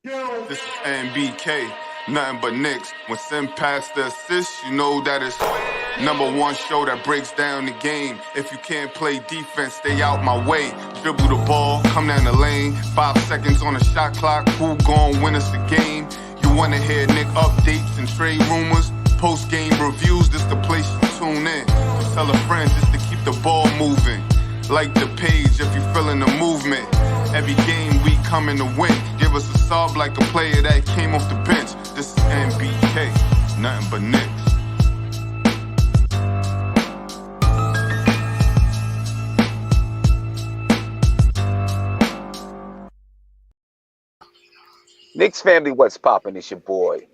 This is NBK, nothing but Knicks. When Sim passed the assist, you know that it's #1 show that breaks down the game. If you can't play defense, stay out my way. Dribble the ball, come down the lane. 5 seconds on the shot clock, who gon' win us the game? You wanna hear Nick updates and trade rumors? Post-game reviews, this the place to tune in. Tell a friend just to keep the ball moving. Like the page if you feeling the movement. Every game we coming to win. Give us a sub like a player that came off the bench. This is NBK, nothing but Knicks. Knicks family, what's poppin'? It's your boy.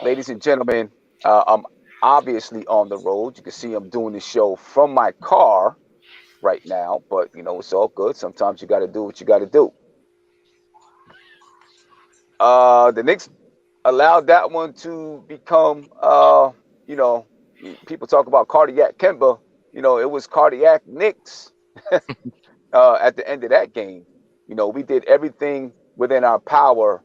Ladies and gentlemen, I'm obviously on the road. You can see I'm doing this show from my car right now, but it's all good. Sometimes you got to do what you got to do. The Knicks allowed that one to become, people talk about cardiac Kemba. It was cardiac Knicks at the end of that game. We did everything within our power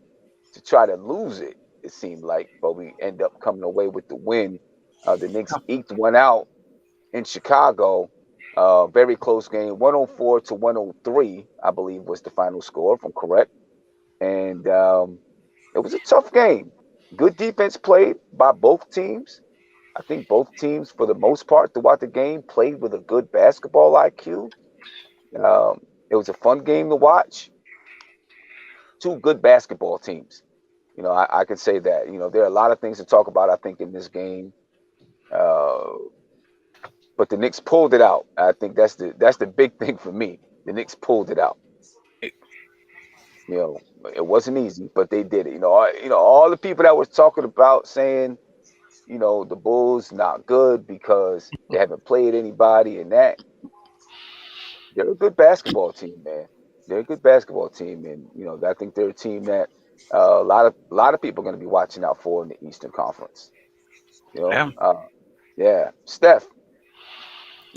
to try to lose it. It seemed like, but we end up coming away with the win. The Knicks eked one out in Chicago. Very close game, 104 to 103, I believe was the final score, if I'm correct. And it was a tough game. Good defense played by both teams. I think both teams, for the most part, throughout the game, played with a good basketball IQ. It was a fun game to watch. Two good basketball teams. I can say that. There are a lot of things to talk about, I think, in this game. But the Knicks pulled it out. I think that's the big thing for me. The Knicks pulled it out. It wasn't easy, but they did it. All the people that was talking about saying, the Bulls not good because they haven't played anybody and that. They're a good basketball team, man. They're a good basketball team, and I think they're a team that a lot of people are going to be watching out for in the Eastern Conference. Yeah. Steph,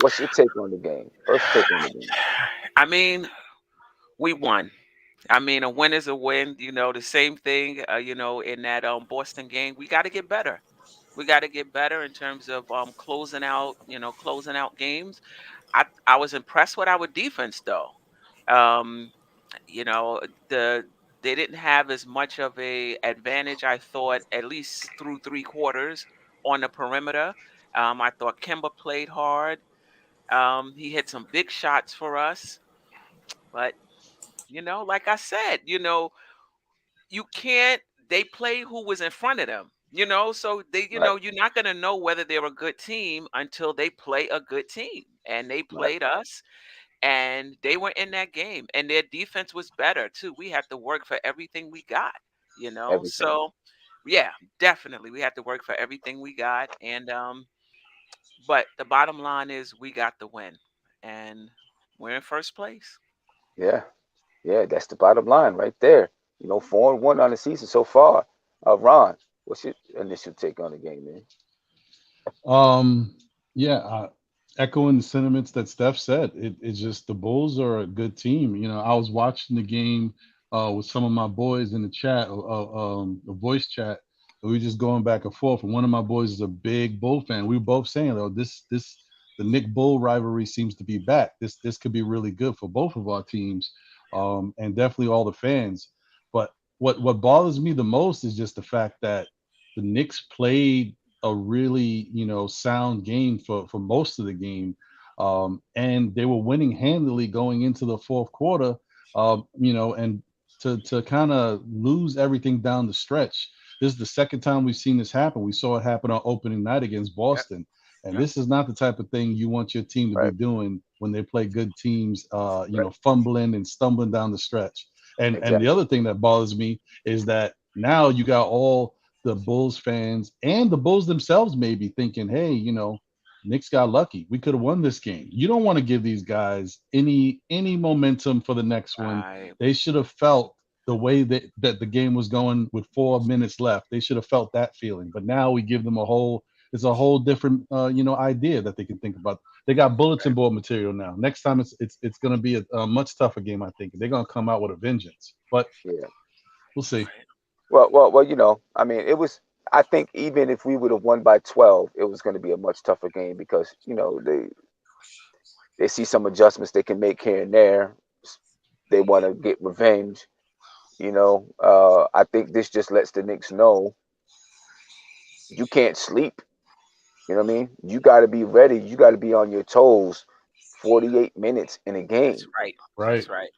what's your take on the game? First take on the game. I mean, we won. I mean, a win is a win. The same thing. In that Boston game, we got to get better. We got to get better in terms of closing out games. I was impressed with our defense though. Um, they didn't have as much of a advantage, I thought, at least through 3 quarters on the perimeter. I thought Kemba played hard. He hit some big shots for us, but like I said, you can't. They play who was in front of them. So Right. you're not gonna know whether they're a good team until they play a good team, and they Right. played us, and they were in that game, and their defense was better too. We have to work for everything we got. Everything. So yeah, definitely we have to work for everything we got, and but the bottom line is we got the win, and we're in first place. Yeah. Yeah, that's the bottom line right there. 4-1 on the season so far. Ron, what's your initial take on the game, man? Yeah, echoing the sentiments that Steph said. It's just the Bulls are a good team. I was watching the game with some of my boys in the chat, the voice chat. And we were just going back and forth. And one of my boys is a big Bull fan. We were both saying, "Oh, the Nick Bull rivalry seems to be back. This could be really good for both of our teams, and definitely all the fans." But what bothers me the most is just the fact that the Knicks played a really sound game for most of the game, and they were winning handily going into the fourth quarter, and to kind of lose everything down the stretch. This is the second time we've seen this happen. We saw it happen on opening night against Yep. Boston. And Yep. this is not the type of thing you want your team to be Right. doing when they play good teams, Right. fumbling and stumbling down the stretch. And the Exactly. other thing that bothers me is that now you got all the Bulls fans and the Bulls themselves maybe thinking, hey, Knicks got lucky. We could have won this game. You don't want to give these guys any momentum for the next one. Right. They should have felt the way that the game was going with 4 minutes left. They should have felt that feeling. But now we give them it's a whole different idea that they can think about. They got bulletin board material now. Next time it's going to be a much tougher game. I think they're going to come out with a vengeance. But Yeah. We'll see. Well, you know, I mean, it was. I think even if we would have won by 12, it was going to be a much tougher game because you know they see some adjustments they can make here and there. They want to get revenge. You know, I think this just lets the Knicks know you can't sleep. You know what I mean? You got to be ready. You got to be on your toes. 48 minutes in a That's game. right. Right. That's right.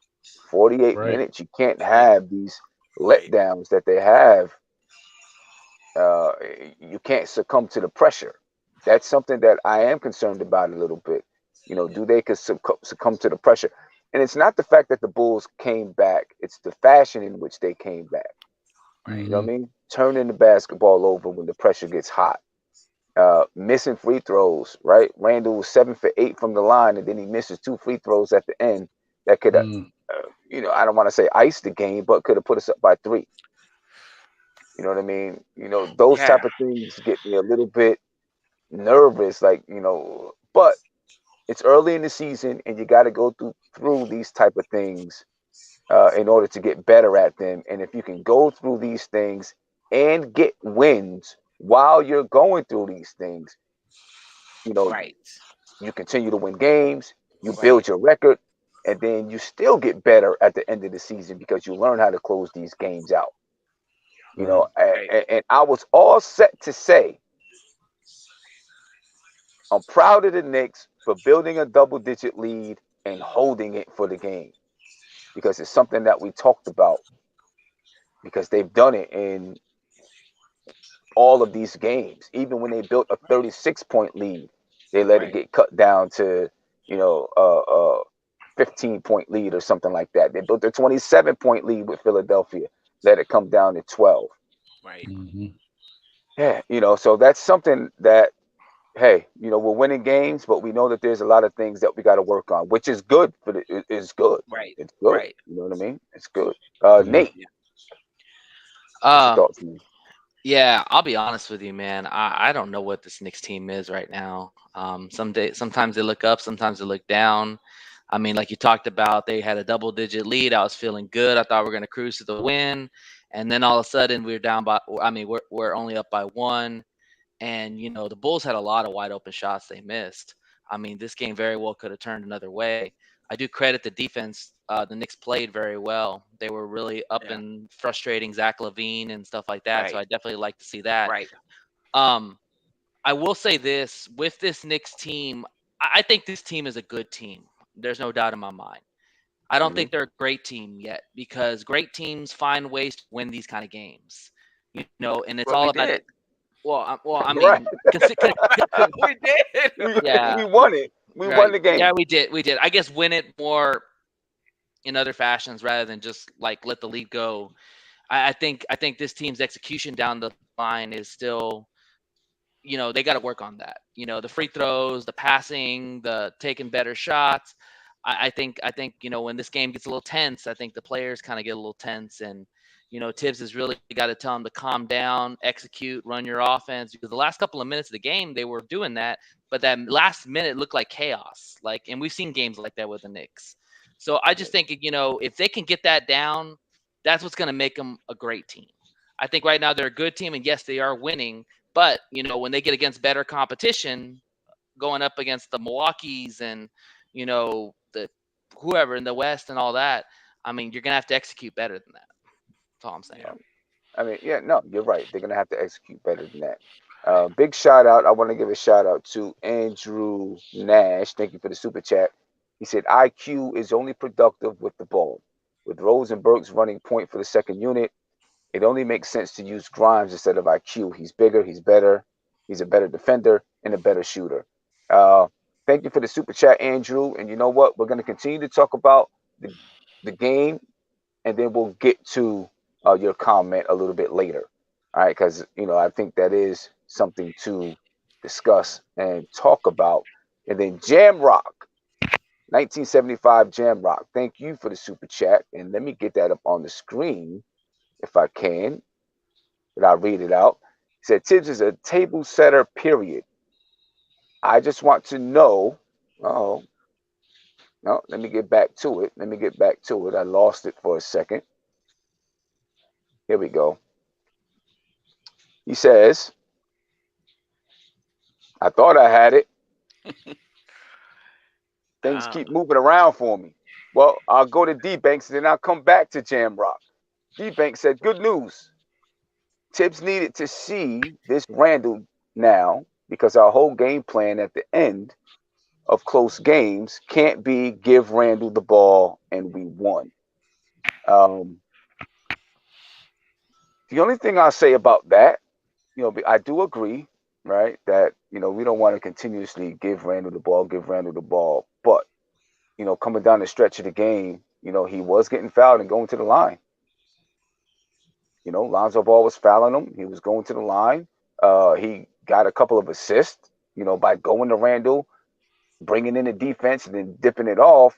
48 Right. minutes. You can't Right. have these Right. letdowns that they have. Uh, you can't succumb to the pressure. That's something that I am concerned about a little bit. You know, do they succumb to the pressure? And it's not the fact that the Bulls came back; it's the fashion in which they came back. Right. You know Hmm. what I mean? Turning the basketball over when the pressure gets hot. Missing free throws, right? Randle was 7 for 8 from the line, and then he misses 2 free throws at the end that could, Mm. you know, I don't want to say ice the game, but could have put us up by 3. You know what I mean? You know, those Yeah. type of things get me a little bit nervous, like, you know, but it's early in the season and you got to go through these type of things in order to get better at them. And if you can go through these things and get wins while you're going through these things, you know, Right. you continue to win games, you Right. build your record, and then you still get better at the end of the season because you learn how to close these games out. You Right. know, Right. and I was all set to say I'm proud of the Knicks for building a double-digit lead and holding it for the game because it's something that we talked about because they've done it in all of these games. Even when they built a 36-point lead, they let it Right. get cut down to, you know, 15-point lead or something like that. They built a 27-point lead with Philadelphia, let it come down to 12. Right. Hmm. Yeah, you know, so that's something that, hey, you know, we're winning games, but we know that there's a lot of things that we got to work on, which is good for it's good. Right. It's good. Right. You know what I mean? It's good. Yeah. Nate, Yeah. what's your Um, thoughts, man? yeah, I'll be honest with you, man. I don't know what this Knicks team is right now. Sometimes they look up, sometimes they look down. I mean, like you talked about, they had a double-digit lead. I was feeling good. I thought we are going to cruise to the win, and then all of a sudden we're down by. I mean, we're only up by 1, and the Bulls had a lot of wide open shots they missed. I mean, this game very well could have turned another way. I do credit the defense. The Knicks played very well. They were really up Yeah. and frustrating Zach LaVine and stuff like that. So Right. I definitely like to see that. Right. Um, I will say this with this Knicks team, I think this team is a good team. There's no doubt in my mind. I don't Hmm. think they're a great team yet because great teams find ways to win these kind of games. And it's But all we about. did. I Right. mean, We did. yeah, We won it. We won right. the Yeah, game. we did. I guess win it more in other fashions rather than just like let the lead go. I think this team's execution down the line is still, they got to work on that. The free throws, the passing, the taking better shots. I think when this game gets a little tense, I think the players kind of get a little tense, and Tibbs has really got to tell them to calm down, execute, run your offense, because the last couple of minutes of the game they were doing that, but that last minute looked like chaos. Like, and we've seen games like that with the Knicks. So I just think if they can get that down, that's what's going to make them a great team. I think right now they're a good team, and yes, they are winning. But when they get against better competition, going up against the Milwaukee's and the whoever in the West and all that, I mean, you're gonna have to execute better than that. That's all I'm saying. Yeah. I mean, yeah, no, you're right. They're gonna have to execute better than that. Right. Big shout out. I want to give a shout out to Andrew Nash. Thank you for the super chat. He said IQ is only productive with the ball. With Rosenberg's running point for the second unit, it only makes sense to use Grimes instead of IQ. He's bigger, he's better, he's a better defender and a better shooter. Uh, Thank you for the super chat, Andrew. And you know what? We're gonna continue to talk about the game, and then we'll get to your comment a little bit later. All right, because I think that is something to discuss and talk about. And then Jamrock, 1975 Jamrock. Thank you for the super chat, and let me get that up on the screen if I can. But I'll read it out. He said Tibbs is a table setter. Period. I just want to know. Oh no, let me get back to it. Let me get back to it. I lost it for a second. Here we go. He says, I thought I had it. Things keep moving around for me. Well, I'll go to D-Banks and then I'll come back to Jamrock. D-Banks said, good news. Tibbs needed to see this Randle now because our whole game plan at the end of close games can't be give Randle the ball and we won. The only thing I'll say about that, I do agree, right, that, we don't want to continuously give Randle the ball. But, coming down the stretch of the game, he was getting fouled and going to the line. Lonzo Ball was fouling him. He was going to the line. He got a couple of assists, by going to Randle, bringing in the defense and then dipping it off.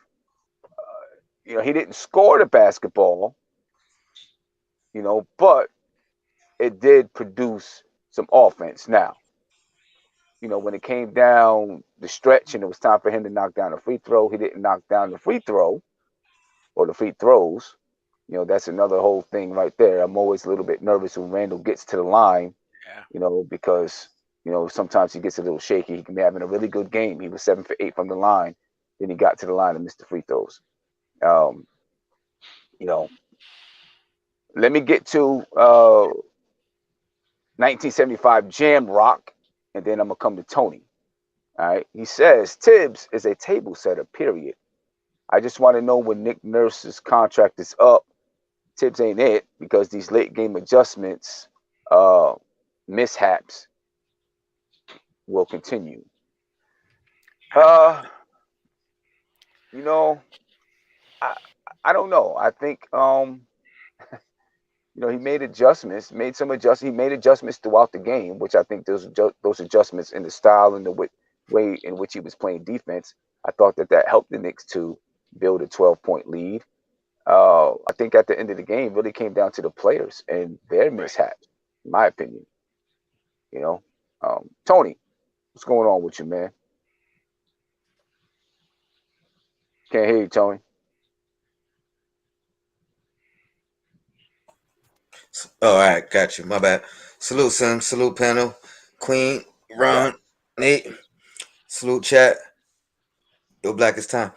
He didn't score the basketball, but it did produce some offense. Now, when it came down the stretch and it was time for him to knock down a free throw, he didn't knock down the free throw or the free throws. That's another whole thing right there. I'm always a little bit nervous when Randle gets to the line, because, sometimes he gets a little shaky. He can be having a really good game. He was 7 for 8 from the line. Then he got to the line and missed the free throws. Let me get to 1975 Jam Rock, and then I'm going to come to Tony. All right. He says, Tibbs is a table setter, period. I just want to know when Nick Nurse's contract is up. Tibbs ain't it, because these late game adjustments, mishaps will continue. I don't know. I think he made adjustments, he made adjustments throughout the game, which I think those adjustments in the style and the way in which he was playing defense, I thought that helped the Knicks to build a 12-point lead. I think at the end of the game really came down to the players and their mishaps, in my opinion. Tony, what's going on with you, man? Can't hear you, Tony. All right, got you. My bad. Salute, Sim. Salute, panel. Queen, Ron, Nate. Salute, chat. Yo, Black is time.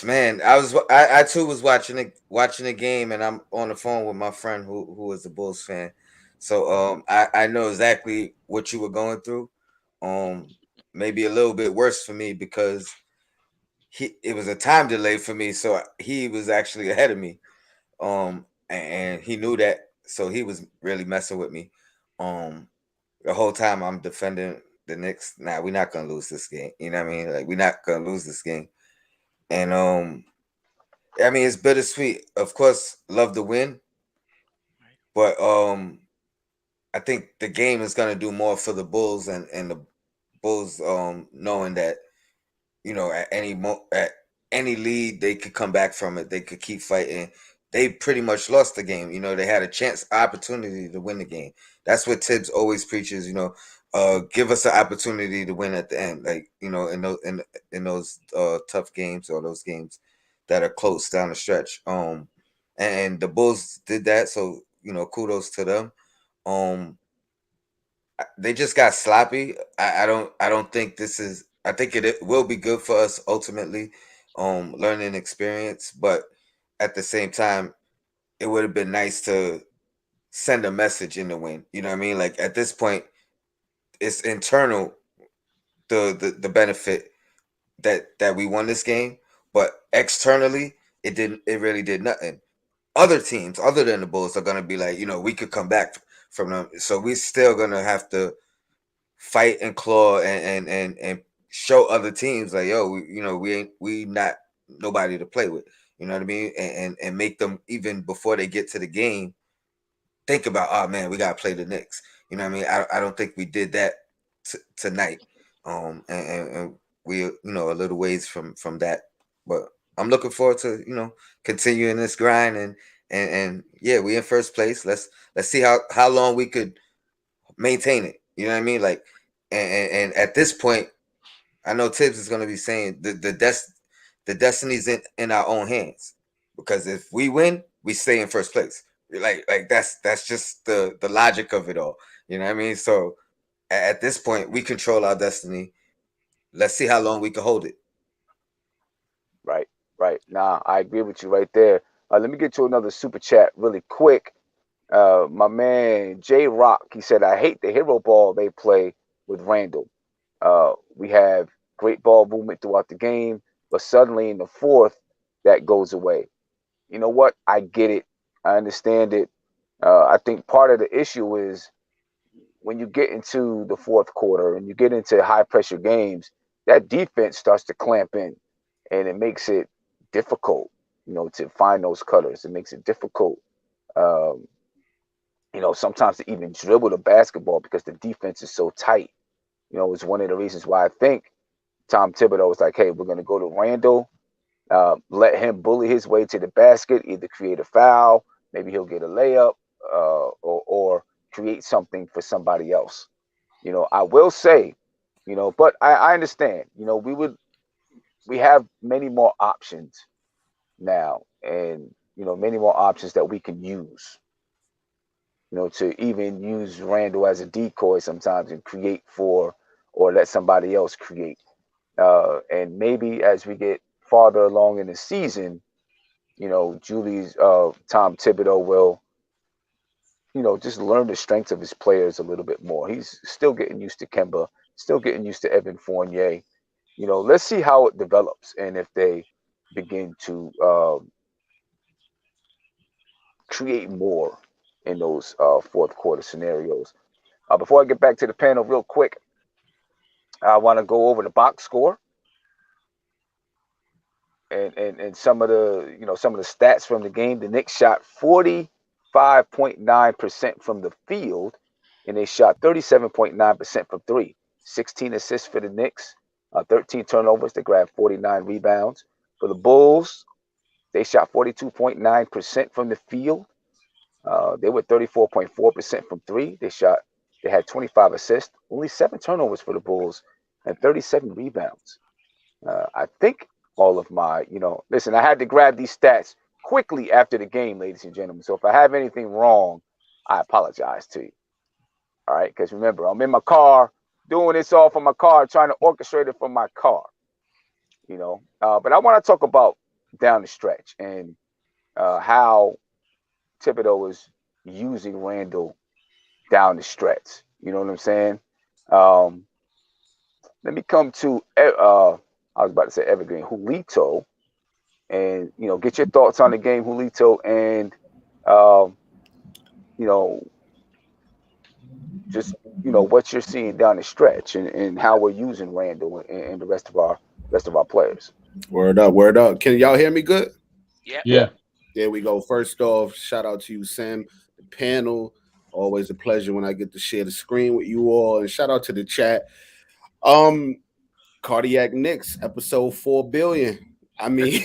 Man, I too was watching the game, and I'm on the phone with my friend who is a Bulls fan. So I know exactly what you were going through. Maybe a little bit worse for me because it was a time delay for me, so he was actually ahead of me. And he knew that, so he was really messing with me. The whole time I'm defending the Knicks. Nah, we're not gonna lose this game. You know what I mean? Like, we're not gonna lose this game. And I mean, it's bittersweet. Of course, love to win, but I think the game is gonna do more for the Bulls and the Bulls knowing that, at any lead they could come back from it. They could keep fighting. They pretty much lost the game. They had a opportunity to win the game. That's what Tibbs always preaches. Give us an opportunity to win at the end. Like, in those tough games or those games that are close down the stretch. And the Bulls did that. So, kudos to them. They just got sloppy. I don't think this is. I think it will be good for us ultimately, learning experience. But at the same time, it would have been nice to send a message in the win. You know what I mean? Like, at this point, it's internal, the benefit that we won this game, but externally, it really did nothing. Other teams, other than the Bulls, are gonna be like, we could come back from them. So we're still gonna have to fight and claw and show other teams like, yo, we not nobody to play with. You know what I mean? And make them, even before they get to the game, think about, oh man, we gotta play the Knicks. You know what I mean? I don't think we did that tonight. And we a little ways from that, but I'm looking forward to continuing this grind and yeah, we in first place. Let's see how long we could maintain it. You know what I mean? Like, and at this point, I know Tibbs is going to be saying the destiny's in our own hands, because if we win, we stay in first place. Like that's just the logic of it all. You know what I mean? So at this point, we control our destiny. Let's see how long we can hold it. Right, right. Nah, I agree with you right there. Let me get to another super chat really quick. My man J Rock, he said, I hate the hero ball they play with Randle. We have great ball movement throughout the game, but suddenly in the fourth, that goes away. You know what? I get it. I understand it. I think part of the issue is when you get into the fourth quarter and you get into high pressure games, that defense starts to clamp in and it makes it difficult, to find those cutters. It makes it difficult, um, sometimes to even dribble the basketball because the defense is so tight. It's one of the reasons why I think Tom Thibodeau was like, hey, we're going to go to Randle, let him bully his way to the basket, either create a foul, maybe he'll get a layup, or create something for somebody else. I will say, but I understand, we have many more options now, and many more options that we can use, to even use Randle as a decoy sometimes and create for, or let somebody else create. And maybe as we get farther along in the season, Julie's Tom Thibodeau will, just learn the strengths of his players a little bit more. He's still getting used to Kemba, still getting used to Evan Fournier. Let's see how it develops and if they begin to create more in those fourth quarter scenarios. Before I get back to the panel, real quick, I want to go over the box score and some of the stats from the game. The Knicks shot 45.9% from the field, and they shot 37.9% from three. 16 assists for the Knicks, 13 turnovers. They grabbed 49 rebounds. For the Bulls, they shot 42.9% from the field. They were 34.4% from three. They had 25 assists, only 7 turnovers for the Bulls, and 37 rebounds. I think all of my, listen, I had to grab these stats quickly after the game, ladies and gentlemen. So if I have anything wrong, I apologize to you. All right, because remember, I'm in my car doing this all from my car, trying to orchestrate it from my car. But I want to talk about down the stretch and how Thibodeau is using Randle down the stretch. You know what I'm saying? Um, Let me come to I was about to say Evergreen Julito, and get your thoughts on the game, Julito, and um, you know just what you're seeing down the stretch and how we're using Randle and the rest of our players. Word up, word up. Can y'all hear me good? Yep. Yeah. Yeah. There we go. First off, shout out to you, Sam, the panel. Always a pleasure when I get to share the screen with you all. And shout out to the chat. Um, Cardiac Knicks, episode 4 billion. I mean,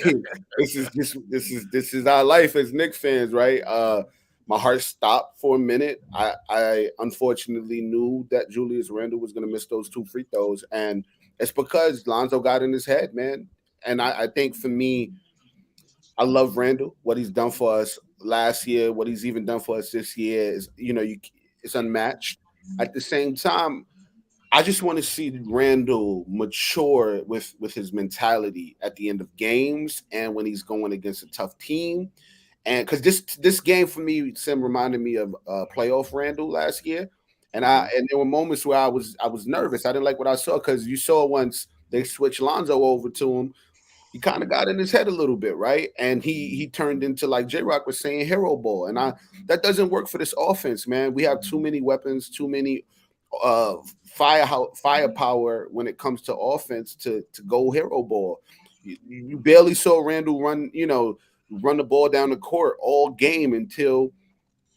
this is our life as Knicks fans, right? My heart stopped for a minute. I unfortunately knew that Julius Randle was gonna miss those 2 free throws, and it's because Lonzo got in his head, man. And I think for me, I love Randle. What he's done for us last year, what he's even done for us this year is, it's unmatched. At the same time, I just want to see Randle mature with his mentality at the end of games and when he's going against a tough team. And because this game for me, Sim, reminded me of playoff Randle last year, and there were moments where I was nervous. I didn't like what I saw because you saw once they switched Lonzo over to him, he kind of got in his head a little bit, right? And he turned into, like J Rock was saying, hero ball, and that doesn't work for this offense, man. We have too many weapons, too many uh firepower when it comes to offense to go hero ball. You barely saw Randle run the ball down the court all game until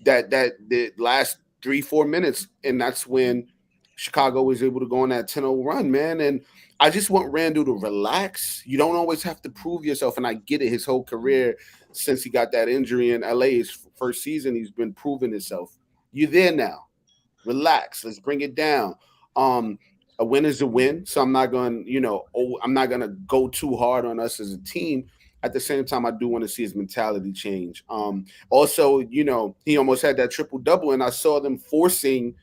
that the last 3-4 minutes, and that's when Chicago was able to go on that 10-0 run, man. And I just want Randle to relax. You don't always have to prove yourself, and I get it. His whole career since he got that injury in LA, his first season, he's been proving himself. You're there now. Relax. Let's bring it down. A win is a win, so I'm not going to go too hard on us as a team. At the same time, I do want to see his mentality change. Also, he almost had that triple double, and I saw them forcing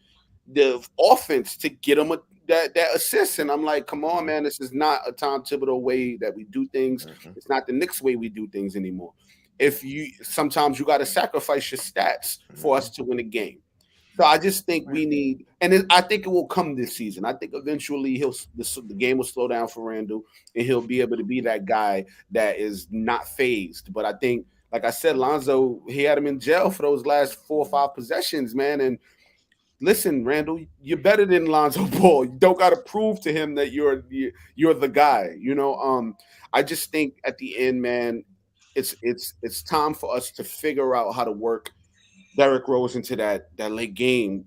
the offense to get him that assist, and I'm like, come on, man, this is not a Tom Thibodeau way that we do things. It's not the Knicks way we do things anymore. Sometimes you got to sacrifice your stats for us to win a game. So I just think we need, and I think it will come this season. I think eventually the game will slow down for Randle, and he'll be able to be that guy that is not phased. But I think, like I said, Lonzo, he had him in jail for those last 4 or 5 possessions, man. And listen, Randle, you're better than Lonzo Ball. You don't got to prove to him that you're the guy. I just think at the end, man, it's time for us to figure out how to work Derrick Rose into that late game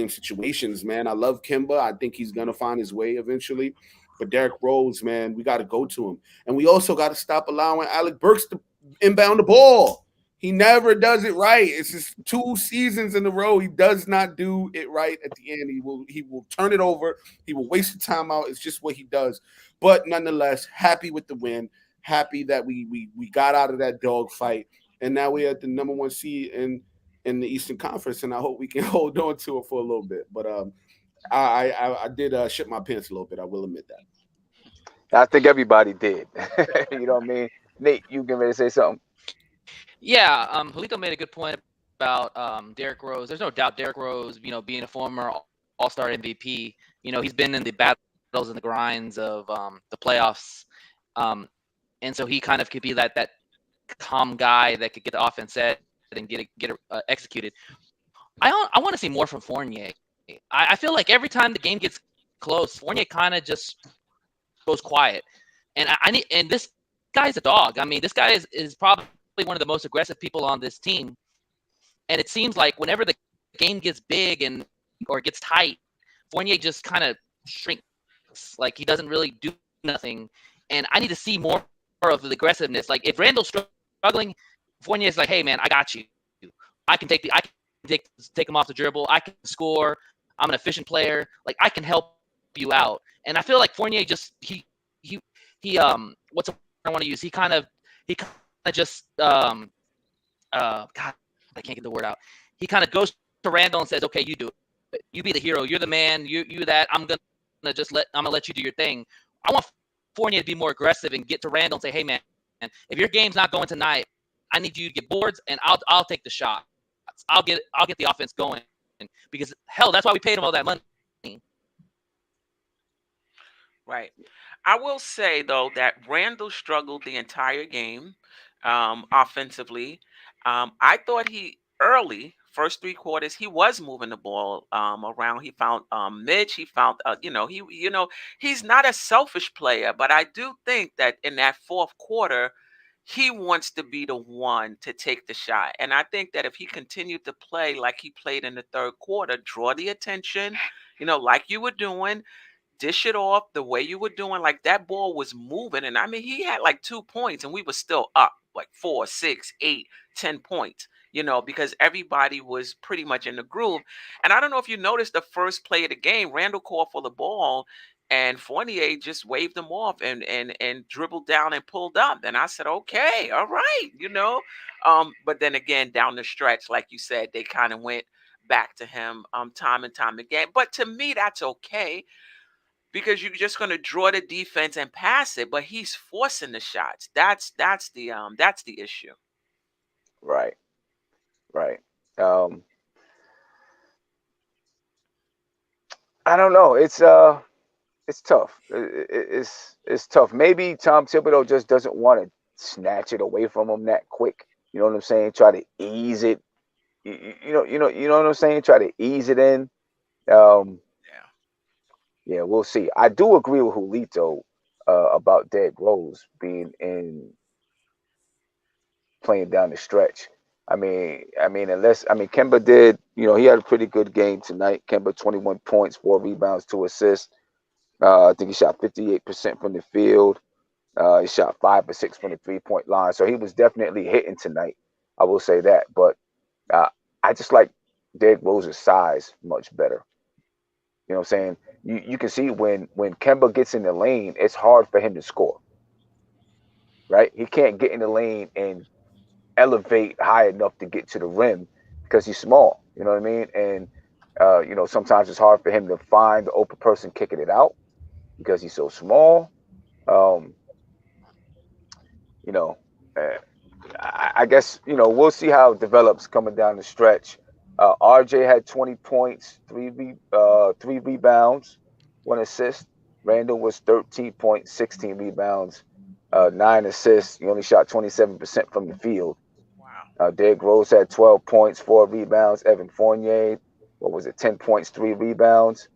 situations, man. I love Kemba. I think he's gonna find his way eventually. But Derrick Rose, man, we got to go to him, and we also got to stop allowing Alec Burks to inbound the ball. He never does it right. It's just 2 seasons in a row. He does not do it right at the end. He will turn it over. He will waste the timeout. It's just what he does. But nonetheless, happy with the win. Happy that we got out of that dog fight, and now we're at the number 1 seed in the Eastern Conference, and I hope we can hold on to it for a little bit. But I did shit my pants a little bit. I will admit that. I think everybody did. You know what I mean? Nate, you getting ready to say something? Yeah, Julito made a good point about Derrick Rose. There's no doubt Derrick Rose, being a former All-Star MVP, he's been in the battles and the grinds of the playoffs, and so he kind of could be that calm guy that could get the offense set and get it executed. I want to see more from Fournier. I feel like every time the game gets close, Fournier kind of just goes quiet, and and this guy's a dog. I mean, this guy is probably one of the most aggressive people on this team, and it seems like whenever the game gets big or gets tight, Fournier just kind of shrinks. Like, he doesn't really do nothing, and I need to see more of the aggressiveness. Like, if Randle's struggling, Fournier's like, hey man, I got you. I can take him off the dribble. I can score. I'm an efficient player. Like, I can help you out. And I feel like Fournier just he what's the word I want to use? He kind of just God, I can't get the word out. He kind of goes to Randle and says, okay, you do it. You be the hero. You're the man. You that. I'm gonna let you do your thing. I want Fournier to be more aggressive and get to Randle and say, hey man, if your game's not going tonight, I need you to get boards, and I'll take the shot. I'll get the offense going, because hell, that's why we paid him all that money. Right. I will say though that Randle struggled the entire game offensively. I thought he early first 3 quarters he was moving the ball around. He found Mitch. He found he's not a selfish player, but I do think that in that 4th quarter, he wants to be the one to take the shot. And I think that if he continued to play like he played in the 3rd quarter, draw the attention, like you were doing, dish it off the way you were doing, like that ball was moving. And I mean, he had like 2 points and we were still up like 4, 6, 8, 10 points, because everybody was pretty much in the groove. And I don't know if you noticed the first play of the game, Randle called for the ball, and Fournier just waved him off and dribbled down and pulled up. And I said, okay, all right, But then again, down the stretch, like you said, they kind of went back to him time and time again. But to me, that's okay, because you're just going to draw the defense and pass it. But he's forcing the shots. That's the issue. Right. I don't know. It's tough. It's tough. Maybe Tom Thibodeau just doesn't want to snatch it away from him that quick. You know what I'm saying? Try to ease it. You know what I'm saying? Try to ease it in. Yeah, we'll see. I do agree with Julito about Derrick Rose being playing down the stretch. Kemba did. He had a pretty good game tonight. Kemba 21 points, 4 rebounds, 2 assists. I think he shot 58% from the field. He shot 5 or 6 from the 3-point line. So he was definitely hitting tonight. I will say that. But I just like Derrick Rose's size much better. You know what I'm saying? You can see when Kemba gets in the lane, it's hard for him to score. right? He can't get in the lane and elevate high enough to get to the rim because he's small. You know what I mean? And sometimes it's hard for him to find the open person kicking it out because he's so small. Um, you know, uh, I guess we'll see how it develops coming down the stretch. RJ had 20 points, three rebounds, 1 assist. Randle was 13 points, 16 rebounds, 9 assists. He only shot 27% from the field. Wow. Derrick Rose had 12 points, 4 rebounds. Evan Fournier, 10 points, 3 rebounds.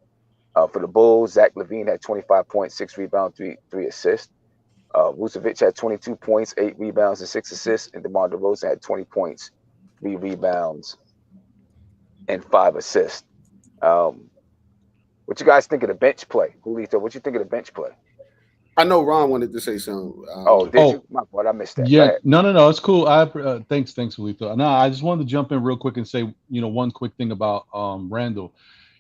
For the Bulls, Zach LaVine had 25 points, 6 rebounds, three assists. Vucevic had 22 points, 8 rebounds, and 6 assists. And DeMar DeRozan had 20 points, 3 rebounds, and 5 assists. What you guys think of the bench play? Julito, what you think of the bench play? I know Ron wanted to say something. Did you? My fault, I missed that. Go Yeah, ahead. no, it's cool. Thanks, Julito. No, I just wanted to jump in real quick and say, one quick thing about Randle.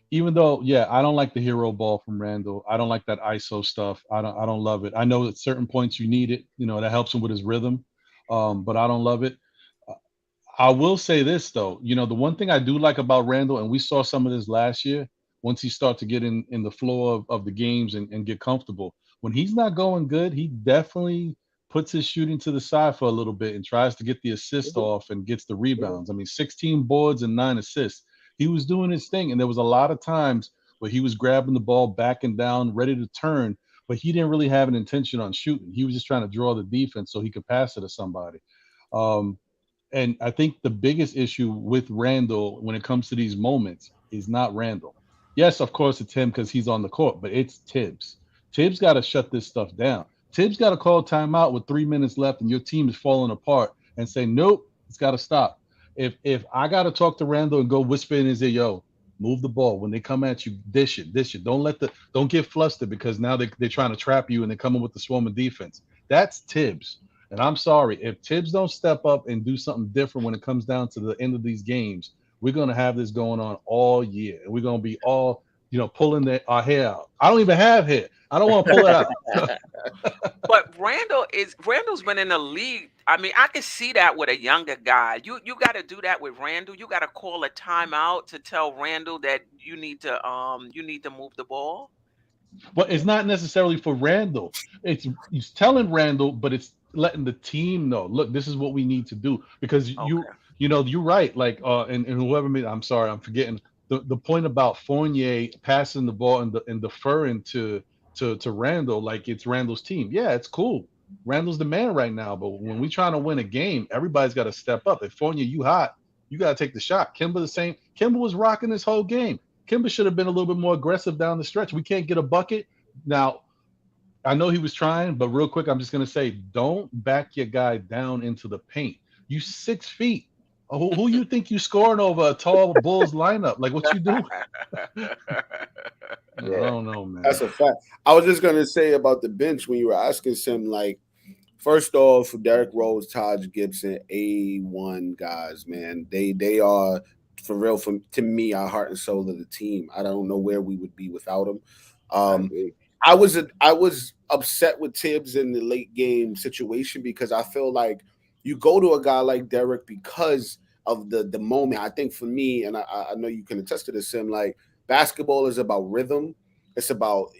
Even though, yeah, I don't like the hero ball from Randle. I don't like that ISO stuff. I don't love it. I know at certain points you need it. That helps him with his rhythm, but I don't love it. I will say this though, the one thing I do like about Randle, and we saw some of this last year, once he started to get in the flow of the games and get comfortable. When he's not going good, he definitely puts his shooting to the side for a little bit and tries to get the assist off and gets the rebounds. I mean, 16 boards and 9 assists. He was doing his thing, and there was a lot of times where he was grabbing the ball, backing down, ready to turn, but he didn't really have an intention on shooting. He was just trying to draw the defense so he could pass it to somebody. Um, and I think the biggest issue with Randle when it comes to these moments is not Randle. Yes, of course it's him because he's on the court, but it's Tibbs. Tibbs got to shut this stuff down. Tibbs got to call timeout with 3 minutes left and your team is falling apart and say, nope, it's got to stop. If I got to talk to Randle and go whisper in his ear, yo, move the ball. When they come at you, dish it. Don't get flustered because now they're trying to trap you and they're coming with the swarm of defense. That's Tibbs. And I'm sorry, if Tibbs don't step up and do something different when it comes down to the end of these games, we're going to have this going on all year. And we're going to be all, pulling our hair out. I don't even have hair. I don't want to pull it out. But Randle's been in the league. I mean, I can see that with a younger guy. You got to do that with Randle. You got to call a timeout to tell Randle that you need to move the ball. But it's not necessarily for Randle. He's telling Randle, but it's letting the team know. Look, this is what we need to do because you're right. Like and whoever made, I'm sorry, I'm forgetting the point about Fournier passing the ball and deferring to Randle like it's Randle's team. Yeah, it's cool. Randle's the man right now, but when we trying to win a game, everybody's got to step up. If Fournier, you hot, you got to take the shot. Kemba the same. Kemba was rocking this whole game. Kemba should have been a little bit more aggressive down the stretch. We can't get a bucket. Now, I know he was trying, but real quick, I'm just going to say, don't back your guy down into the paint. You 6 feet. Who you think you scoring over a tall Bulls lineup? Like, what you doing? I don't know, man. That's a fact. I was just going to say about the bench when you were asking Sim, like, first off, Derrick Rose, Taj Gibson, A1 guys, man. They are, for real, to me, our heart and soul of the team. I don't know where we would be without them. I was upset with Tibbs in the late game situation because I feel like you go to a guy like Derrick because of the moment. I think for me, and I know you can attest to this, Sim, like basketball is about rhythm. It's about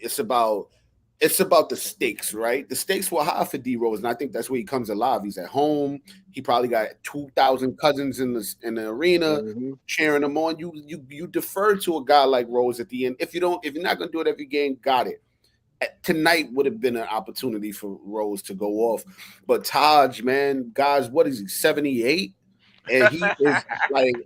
the stakes, right? The stakes were high for D Rose, and I think that's where he comes alive. He's at home. He probably got 2,000 cousins in the arena cheering him on. You defer to a guy like Rose at the end. If you're not gonna do it every game, got it. Tonight would have been an opportunity for Rose to go off, but Taj, man, guys, what is he? 78, and he is like.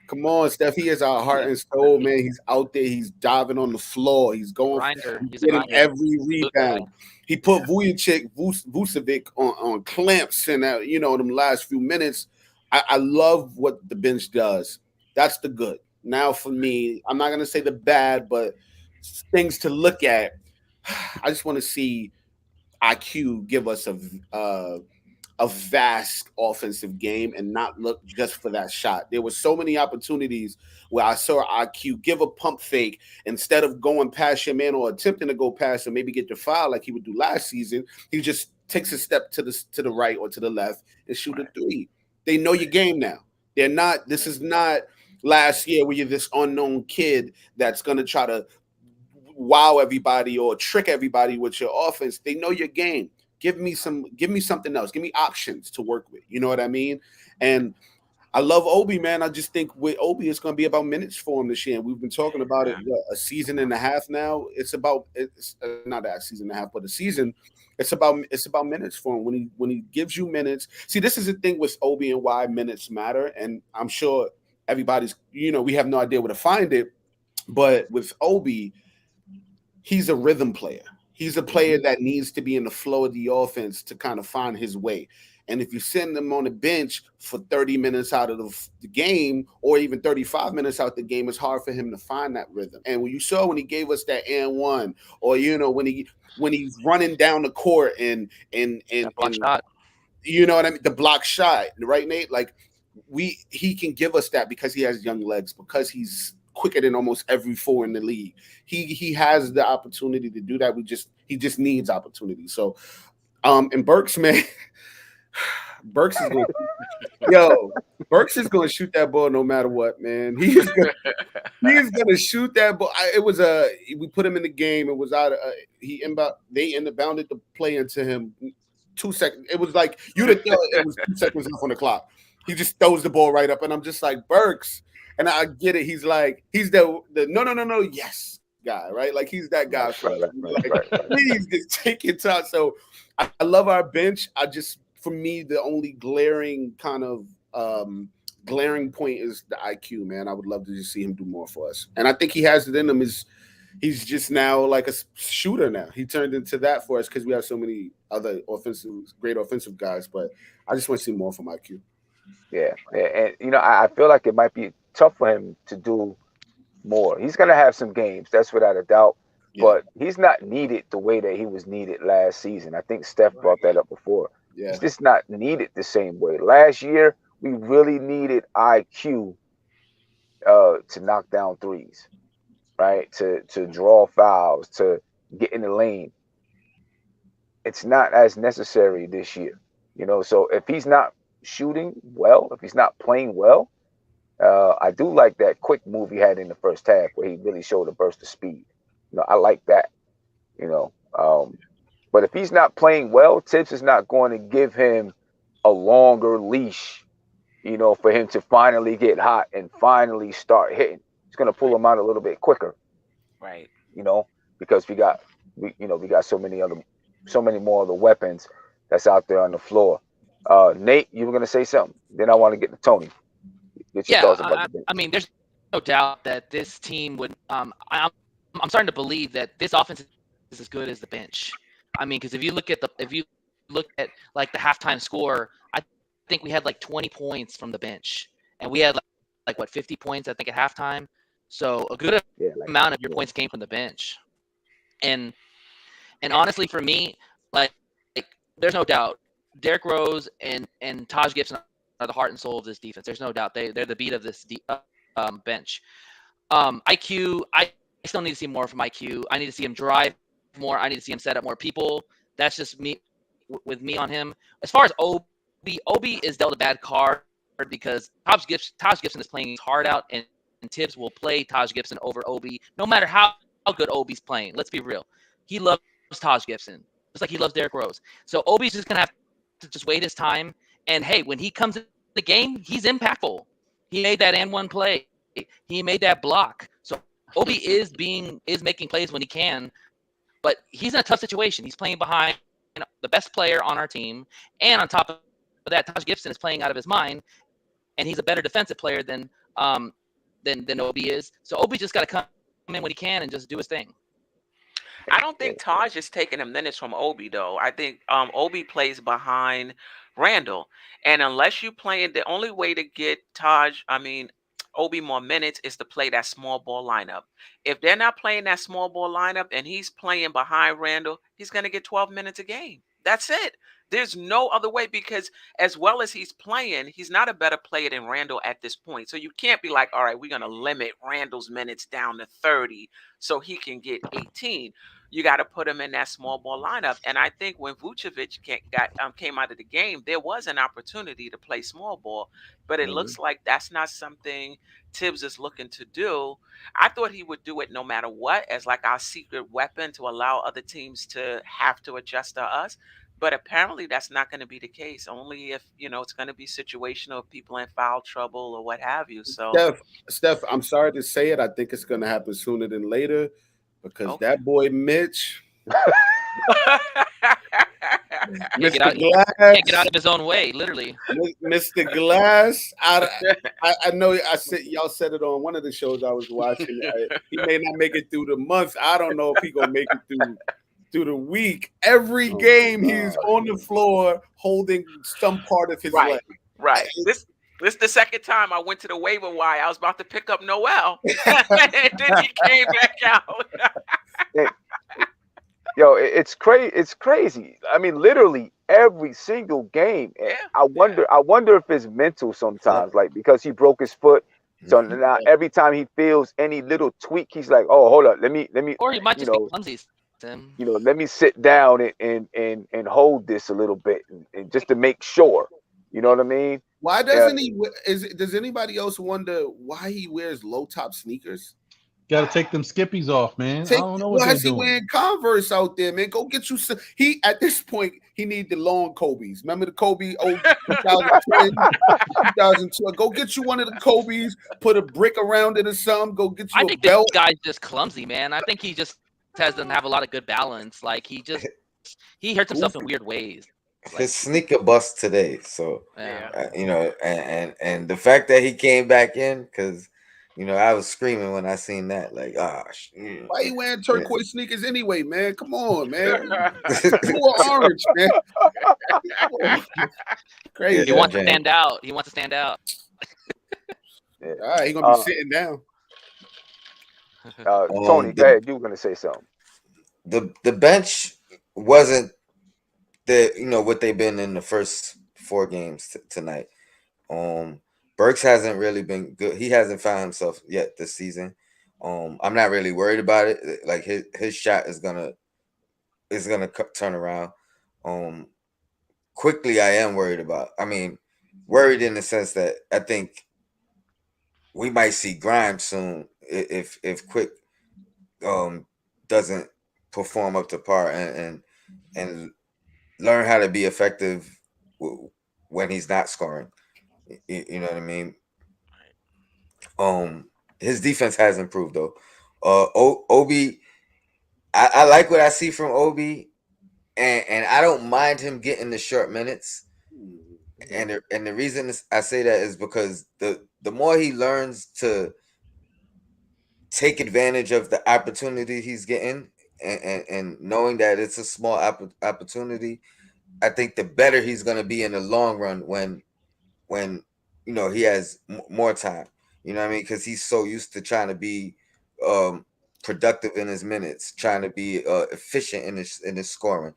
Come on, Steph. He is our heart and soul, man. He's out there. He's diving on the floor. He's going. He's getting every rebound. He put Vucevic on clamps in that, them last few minutes. I love what the bench does. That's the good. Now for me, I'm not going to say the bad, but things to look at. I just want to see IQ give us a vast offensive game and not look just for that shot. There were so many opportunities where I saw IQ give a pump fake instead of going past your man or attempting to go past him, maybe get the foul like he would do last season. He just takes a step to the right or to the left and shoot a three. They know your game now. They're not. This is not last year where you're this unknown kid that's gonna try to wow everybody or trick everybody with your offense. They know your game. Give me something else. Give me options to work with. You know what I mean? And I love Obi, man. I just think with Obi, it's going to be about minutes for him this year. And we've been talking about it a season and a half now. It's not a season and a half, but a season. It's about minutes for him when he gives you minutes. See, this is the thing with Obi and why minutes matter. And I'm sure everybody's, we have no idea where to find it. But with Obi, he's a rhythm player. He's a player that needs to be in the flow of the offense to kind of find his way. And if you send him on the bench for 30 minutes out of the game or even 35 minutes out the game, it's hard for him to find that rhythm. And when you saw when he gave us that and one, or when he's running down the court and block shot. You know what I mean? The block shot, right, Nate? Like he can give us that because he has young legs, because he's quicker than almost every four in the league. He has the opportunity to do that. He just needs opportunity. So and Burks, man. Burks is going to shoot that ball no matter what, man. He's going to shoot that ball. We put him in the game. It was out. They bounded the play into him 2 seconds. It was like you'd have thought it was 2 seconds left on the clock. He just throws the ball right up, and I'm just like, Burks. And I get it. He's like, he's the no, yes guy, right? Like he's that guy. Right. Please just take your time. So I love our bench. For me, the only glaring kind of glaring point is the IQ, man. I would love to just see him do more for us. And I think he has it in him. He's just now like a shooter now. He turned into that for us because we have so many other great offensive guys. But I just want to see more from IQ. Yeah. And, I feel like it might be tough for him to do more. He's going to have some games. That's without a doubt. Yeah. But he's not needed the way that he was needed last season. I think Steph brought that up before. Yeah. It's just not needed the same way. Last year, we really needed IQ to knock down threes, right? To draw fouls, to get in the lane. It's not as necessary this year, So if he's not shooting well, if he's not playing well, I do like that quick move he had in the first half where he really showed a burst of speed. I like that, But if he's not playing well, Tibbs is not going to give him a longer leash, for him to finally get hot and finally start hitting. He's going to pull him out a little bit quicker, right? Because we got so many more of the weapons that's out there on the floor. Nate, you were going to say something. Then I want to get to Tony. Get your thoughts about I mean, there's no doubt that this team would. I'm starting to believe that this offense is as good as the bench. I mean, because if you look at like the halftime score, I think we had like 20 points from the bench, and we had like 50 points I think at halftime. So a good amount of your points came from the bench, and honestly for me, like there's no doubt, Derrick Rose and Taj Gibson are the heart and soul of this defense. There's no doubt they're the beat of this bench. IQ, I still need to see more from IQ. I need to see him drive more. I need to see him set up more people. That's just me with me on him. As far as Obi is dealt a bad card because Taj Gibson is playing his heart out, and Tibbs will play Taj Gibson over Obi no matter how good Obi's playing. Let's be real. He loves Taj Gibson just like he loves Derrick Rose. So Obi's just gonna have to just wait his time. And hey, when he comes in the game, he's impactful. He made that and one play. He made that block. So Obi is making plays when he can. But he's in a tough situation. He's playing behind the best player on our team. And on top of that, Taj Gibson is playing out of his mind. And he's a better defensive player than Obi is. So Obi's just got to come in when he can and just do his thing. I don't think Taj is taking a minutes from Obi, though. I think Obi plays behind Randle. And unless you playing, the only way to get Obi more minutes is to play that small ball lineup. If they're not playing that small ball lineup and he's playing behind Randle, he's going to get 12 minutes a game. That's it. There's no other way because as well as he's playing, he's not a better player than Randle at this point. So you can't be like, all right, we're going to limit Randle's minutes down to 30 so he can get 18. you got to put him in that small ball lineup. And I think when Vucevic came out of the game, there was an opportunity to play small ball, but it looks like that's not something Tibbs is looking to do. I thought he would do it no matter what, as like our secret weapon to allow other teams to have to adjust to us. But apparently that's not going to be the case. Only if, it's going to be situational, if people in foul trouble or what have you. So Steph, I'm sorry to say it. I think it's going to happen sooner than later because Okay. that boy Mitch, Can't Mr. get Glass, out of his own way, literally. Mr. Glass. I know y'all said it on one of the shows I was watching. He may not make it through the month. I don't know if he gonna make it through the week. Every game he's on the floor holding some part of his leg. Right. This is the second time I went to the waiver wire. I was about to pick up Noel, and then he came back out. Yo, it's crazy. It's crazy. I mean, literally every single game. Yeah, I wonder if it's mental sometimes, like because he broke his foot. So now every time he feels any little tweak, he's like, "Oh, hold up, let me." Or he might just be clumsy. Tim. Let me sit down and hold this a little bit, and just to make sure. You know what I mean? Why doesn't he? Does anybody else wonder why he wears low top sneakers? Got to take them skippies off, man. I don't know what why they're is he doing. wearing Converse out there, man? Go get you some. At this point, he need the long Kobe's. Remember the Kobe 2010, 2002? Go get you one of the Kobe's. Put a brick around it or something. Go get you I a think belt. this guy's just clumsy, man. I think he just doesn't have a lot of good balance. Like he hurts himself in weird ways. His sneaker bust today, so yeah. And the fact that he came back in, because I was screaming when I seen that, like, gosh, why you wearing turquoise sneakers anyway, man? Come on, man. More orange, man. Crazy. He wants to stand out. He wants to stand out. All right, he's gonna be sitting down. Tony, go ahead. You were gonna say something. The bench wasn't what they've been in the first 4 games tonight. Burks hasn't really been good. He hasn't found himself yet this season. I'm not really worried about it. Like his shot is gonna turn around. Quickly, I am worried about. I mean, worried in the sense that I think we might see Grimes soon if Quick doesn't perform up to par and learn how to be effective when he's not scoring. You know what I mean? His defense has improved though. Obi, I like what I see from Obi, and I don't mind him getting the short minutes. And the reason I say that is because the more he learns to take advantage of the opportunity he's getting, and knowing that it's a small opportunity, I think the better he's going to be in the long run when he has more time. You know what I mean? Because he's so used to trying to be productive in his minutes, trying to be efficient in his scoring,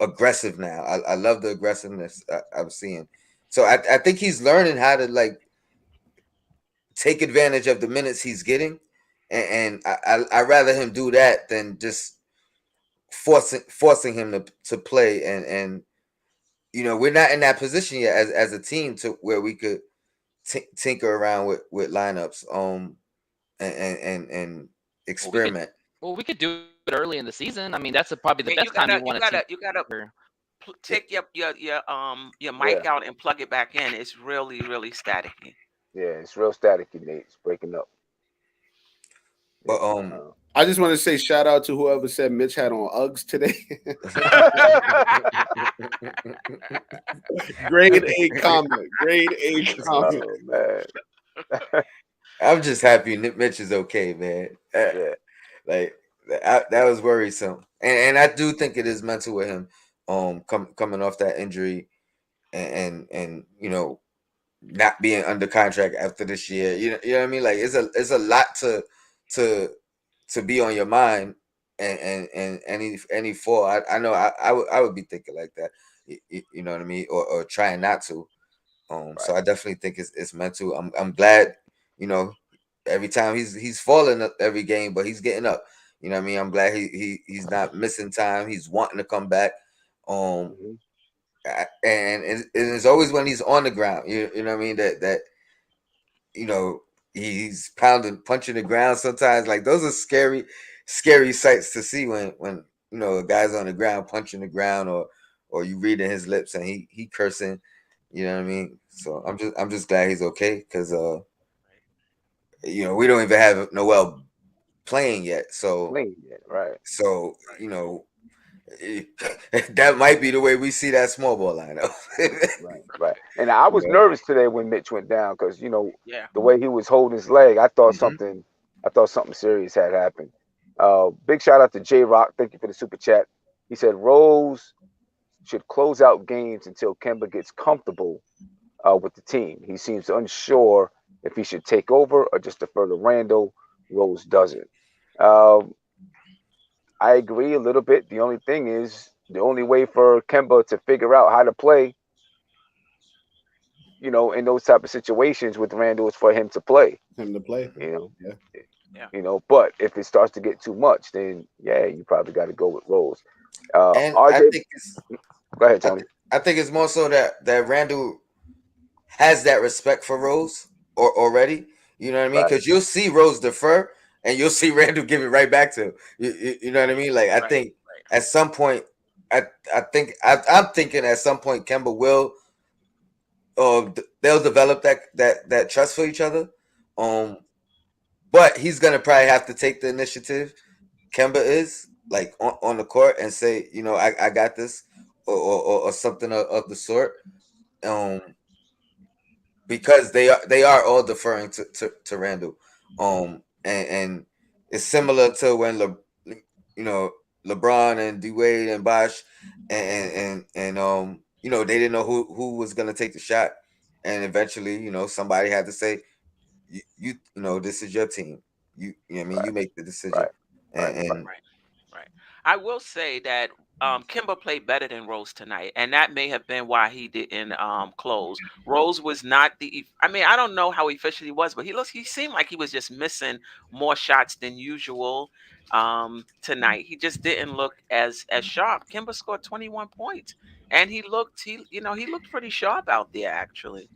aggressive now. I love the aggressiveness I'm seeing. So I think he's learning how to like take advantage of the minutes he's getting, and I rather him do that than just forcing him to play. And we're not in that position yet as a team to where we could tinker around with lineups and experiment. Well, we could do it early in the season. I mean, that's probably the best time you want to. You gotta take your mic out and plug it back in. It's really, really staticky. Yeah, it's real staticky, Nate. It's breaking up. But I just want to say shout out to whoever said Mitch had on Uggs today. Grade A comment. Grade A comment. Oh, man. I'm just happy Mitch is okay, man. Like that was worrisome, and I do think it is mental with him, coming off that injury, and not being under contract after this year. You know what I mean? Like it's a lot to be on your mind, and any fall. I know I would be thinking like that. You know what I mean, or trying not to. Right. So I definitely think it's mental. I'm glad, every time he's falling up every game, but he's getting up. You know what I mean? I'm glad he's not missing time. He's wanting to come back. Um, Mhm. and it's always when he's on the ground. You know what I mean? That you know he's pounding, punching the ground. Sometimes like those are scary sights to see when you know a guy's on the ground punching the ground or you reading his lips and he cursing. You know what I mean? So I'm just glad he's okay because you know we don't even have Noel playing yet. So Clean, yeah, right, you know that might be the way we see that small ball lineup. right. And I was Yeah. nervous today when Mitch went down because Yeah. the way he was holding his leg, Mhm. I thought something serious had happened. Big shout out to J Rock. Thank you for the super chat. He said Rose should close out games until Kemba gets comfortable with the team. He seems unsure if he should take over or just defer to Randle. Rose doesn't. Um, I agree a little bit. The only thing is, the only way for Kemba to figure out how to play, in those type of situations with Randle is for him to play. Him to play. You know, Yeah. Yeah. But if it starts to get too much, then yeah, you probably got to go with Rose. And RJ, go ahead, Tony. I think it's more so that Randall has that respect for Rose or already. You know what I mean? Right, Because you'll see Rose defer, and you'll see Randall give it right back to him. You know what I mean? Like I Right. think at some point, I'm thinking at some point Kemba will, they'll develop that trust for each other. Um, but he's gonna probably have to take the initiative. Kemba is like on the court and say, you know, I got this, or something of the sort. Um, because they are all deferring to Randall. And it's similar to when you know LeBron and D Wade and Bosh and you know they didn't know who was gonna take the shot, and eventually you know somebody had to say you know this is your team. You know what I mean right, you make the decision, right, right, and Right. Right. I will say that Kimba played better than Rose tonight, and that may have been why he didn't close. Rose was not I mean, I don't know how efficient he was, but he seemed like he was just missing more shots than usual tonight. He just didn't look as sharp. Kimba scored 21 points, and he looked pretty sharp out there actually.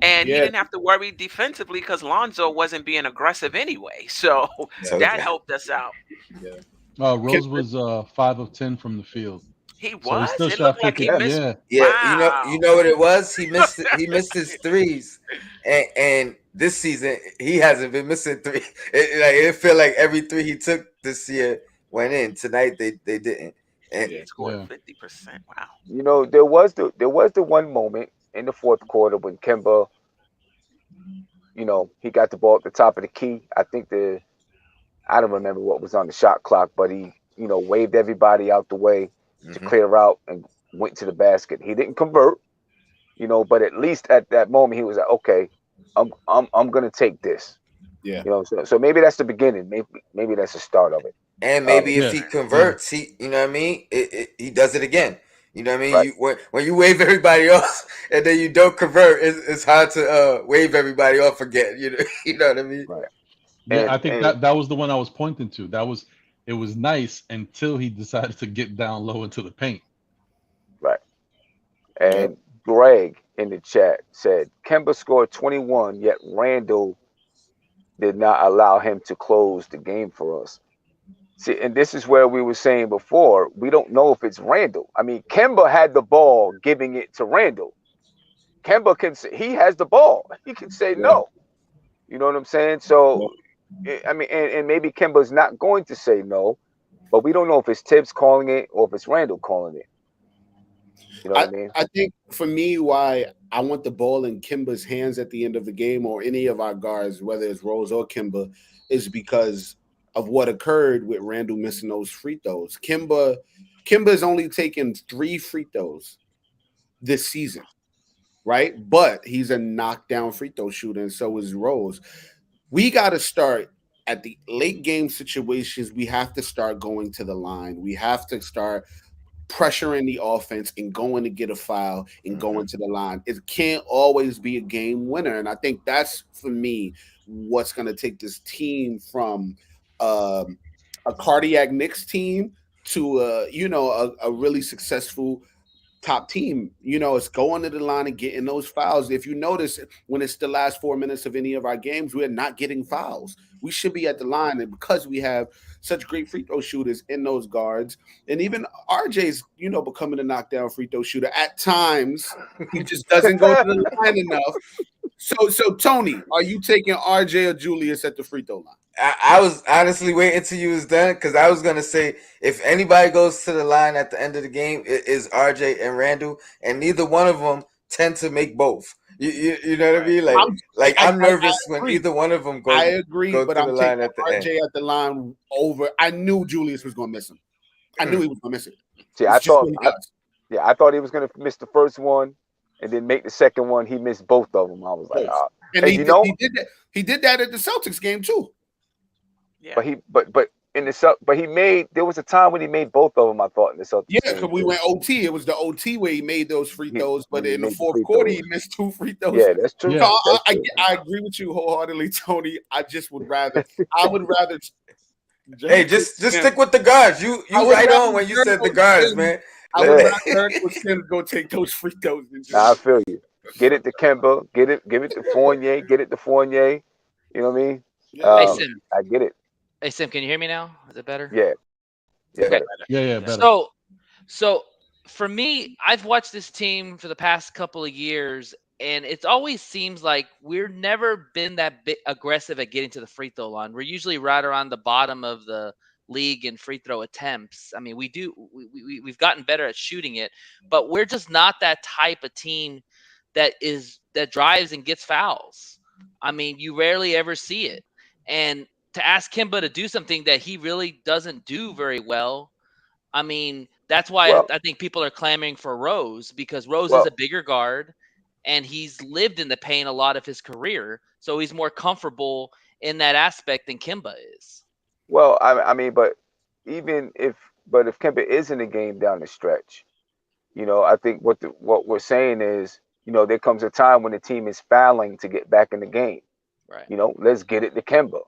And he Yeah. didn't have to worry defensively because Lonzo wasn't being aggressive anyway. So so that helped us out. Yeah. Rose was 5 of 10 from the field, He so he was? still It looked shot like he 50. yeah, missed. Yeah, yeah, you Wow. know what it was. He missed his threes, and this season he hasn't been missing three. It feel like every three he took this year went in. Tonight they didn't. And He Yeah. scored yeah. 50%. Wow. there was the one moment in the fourth quarter when Kemba, he got the ball at the top of the key. I don't remember what was on the shot clock, but he, waved everybody out the way to mhm. clear out and went to the basket. He didn't convert, but at least at that moment he was like, okay, I'm gonna take this. Yeah. So maybe that's the beginning. Maybe that's the start of it. And Uh, maybe if Yeah, he yeah. converts, you know what I mean. He does it again. You know what I mean. right. When you wave everybody off and then you don't convert, it's hard to wave everybody off again. You know you know what I mean. Right. Yeah, I And think that was the one I was pointing to. It was nice until he decided to get down low into the paint. right. Yep. And Greg in the chat said Kemba scored 21, yet Randall did not allow him to close the game for us. See, and this is where we were saying before, we don't know if it's Randall. I mean, Kemba had the ball giving it to Randall. Kemba can say he has the ball. He can say Yeah. no. You know what I'm saying? Yeah. So, I mean, and maybe Kemba's not going to say no, but we don't know if it's Tibbs calling it or if it's Randall calling it. You know what I, I mean? I think for me, why I want the ball in Kimba's hands at the end of the game or any of our guards, whether it's Rose or Kimba, is because of what occurred with Randall missing those free throws. Kimba's only taken 3 free throws this season, right? But he's a knockdown free throw shooter, and so is Rose. We got to start at the late game situations. We have to start going to the line. We have to start pressuring the offense and going to get a foul and Mhm. going to the line. It can't always be a game winner. And I think that's for me what's going to take this team from a cardiac Knicks team to a really successful top team. It's going to the line and getting those fouls. If you notice, when it's the last 4 minutes of any of our games, we're not getting fouls. We should be at the line, and because we have such great free throw shooters in those guards, and even RJ's, becoming a knockdown free throw shooter at times, he just doesn't go to the line enough. So Tony, are you taking RJ or Julius at the free throw line? I was honestly waiting till you was done, because I was gonna say if anybody goes to the line at the end of the game, it is RJ and Randle, and neither one of them tend to make both. You know what I mean? I'm nervous when either one of them goes. I agree, go but to I'm the line taking at the RJ end. at the line over. I knew Julius was going to miss him. I knew he was going to miss it. See, I thought he was going to miss the first one and then make the second one. He missed both of them. I was like, and he did that. He did that at the Celtics game too. Yeah. But there was a time when he made both of them, I thought, in the Celtics. Yeah, because we went OT. It was the OT where he made those free throws, but in the fourth quarter he missed 2 free throws. Yeah, that's true. Yeah. So I agree with you wholeheartedly, Tony. I would rather. Hey, just stick with the guards. You right on when you said the guards, man. I would rather Sims go take those free throws. I feel you. Get it to Kemba. Give it to Fournier. Get it to Fournier. You know what I mean? Hey, Sim. I get it. Hey, Sim, can you hear me now? Is it better? Yeah. Okay. Yeah, better. So for me, I've watched this team for the past couple of years, and it always seems like we've never been that bit aggressive at getting to the free throw line. We're usually right around the bottom of the league in free throw attempts. I mean, we've gotten better at shooting it, but we're just not that type of team that drives and gets fouls. I mean, you rarely ever see it. And to ask Kemba to do something that he really doesn't do very well, I mean, that's why I think people are clamoring for Rose, because Rose is a bigger guard and he's lived in the paint a lot of his career. So he's more comfortable in that aspect than Kemba is. Well, I mean, but if Kemba is in the game down the stretch, I think what we're saying is, there comes a time when the team is fouling to get back in the game. Right. Let's get it to Kemba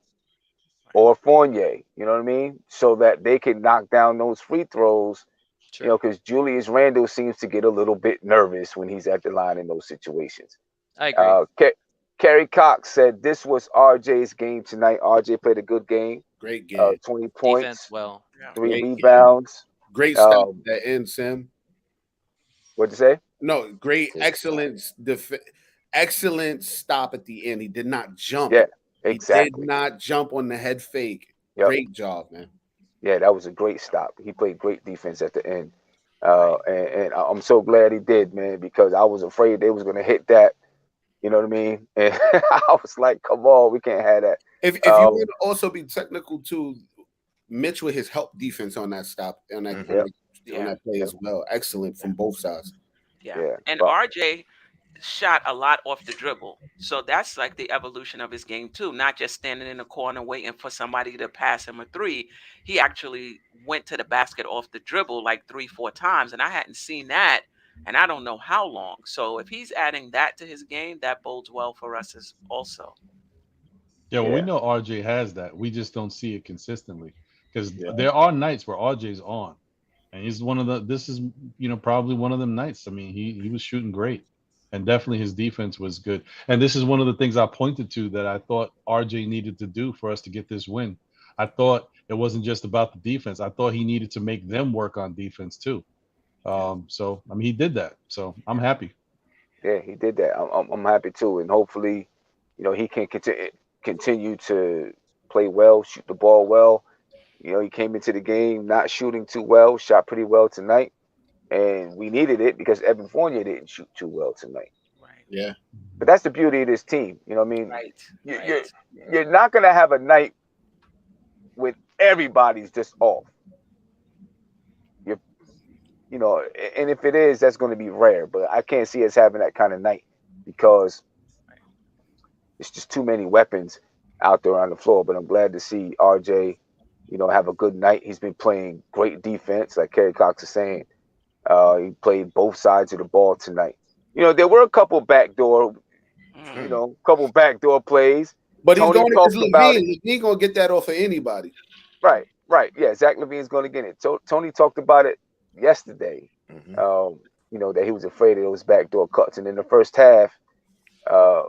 or Fournier, you know what I mean? So that they can knock down those free throws, Sure. because Julius Randle seems to get a little bit nervous when he's at the line in those situations. I agree. Kerry Cox said this was RJ's game tonight. RJ played a good game. Great game. 20 points. Defense, well. 3 rebounds. Great stop at the end, Sam. What'd you say? No, great, excellent stop at the end. He did not jump. Yeah, exactly. He did not jump on the head fake. Yep. Great job, man. Yeah, that was a great stop. He played great defense at the end. And I'm so glad he did, man, because I was afraid they was going to hit that. You know what I mean? And I was like, come on, we can't have that. If you want to also be technical too, Mitch with his help defense on that stop, on that play as well. Excellent from both sides. Yeah. And RJ shot a lot off the dribble. So that's like the evolution of his game too. Not just standing in the corner waiting for somebody to pass him a three. He actually went to the basket off the dribble like 3-4 times. And I hadn't seen that, and I don't know how long. So if he's adding that to his game, that bodes well for us as also. Yeah, well, we know RJ has that. We just don't see it consistently, because there are nights where RJ's on, and he's this is probably one of them nights. I mean, he was shooting great, and definitely his defense was good. And this is one of the things I pointed to that I thought RJ needed to do for us to get this win. I thought it wasn't just about the defense. I thought he needed to make them work on defense too. So I mean, he did that. So I'm happy. Yeah, he did that. I'm happy too, and hopefully, he can continue to play well, shoot the ball well. He came into the game not shooting too well, shot pretty well tonight, and we needed it because Evan Fournier didn't shoot too well tonight. Right. Yeah. But that's the beauty of this team. You know what I mean? Right. You're not gonna have a night with everybody's just off. And if it is, that's going to be rare. But I can't see us having that kind of night because it's just too many weapons out there on the floor. But I'm glad to see RJ, have a good night. He's been playing great defense, like Kerry Cox is saying. He played both sides of the ball tonight. There were a couple backdoor plays. But he's going against Levine. He ain't gonna get that off of anybody. Right. Right. Yeah. Zach LaVine's going to get it. Tony talked about it yesterday. Mhm. That he was afraid of those backdoor cuts, and in the first half, uh,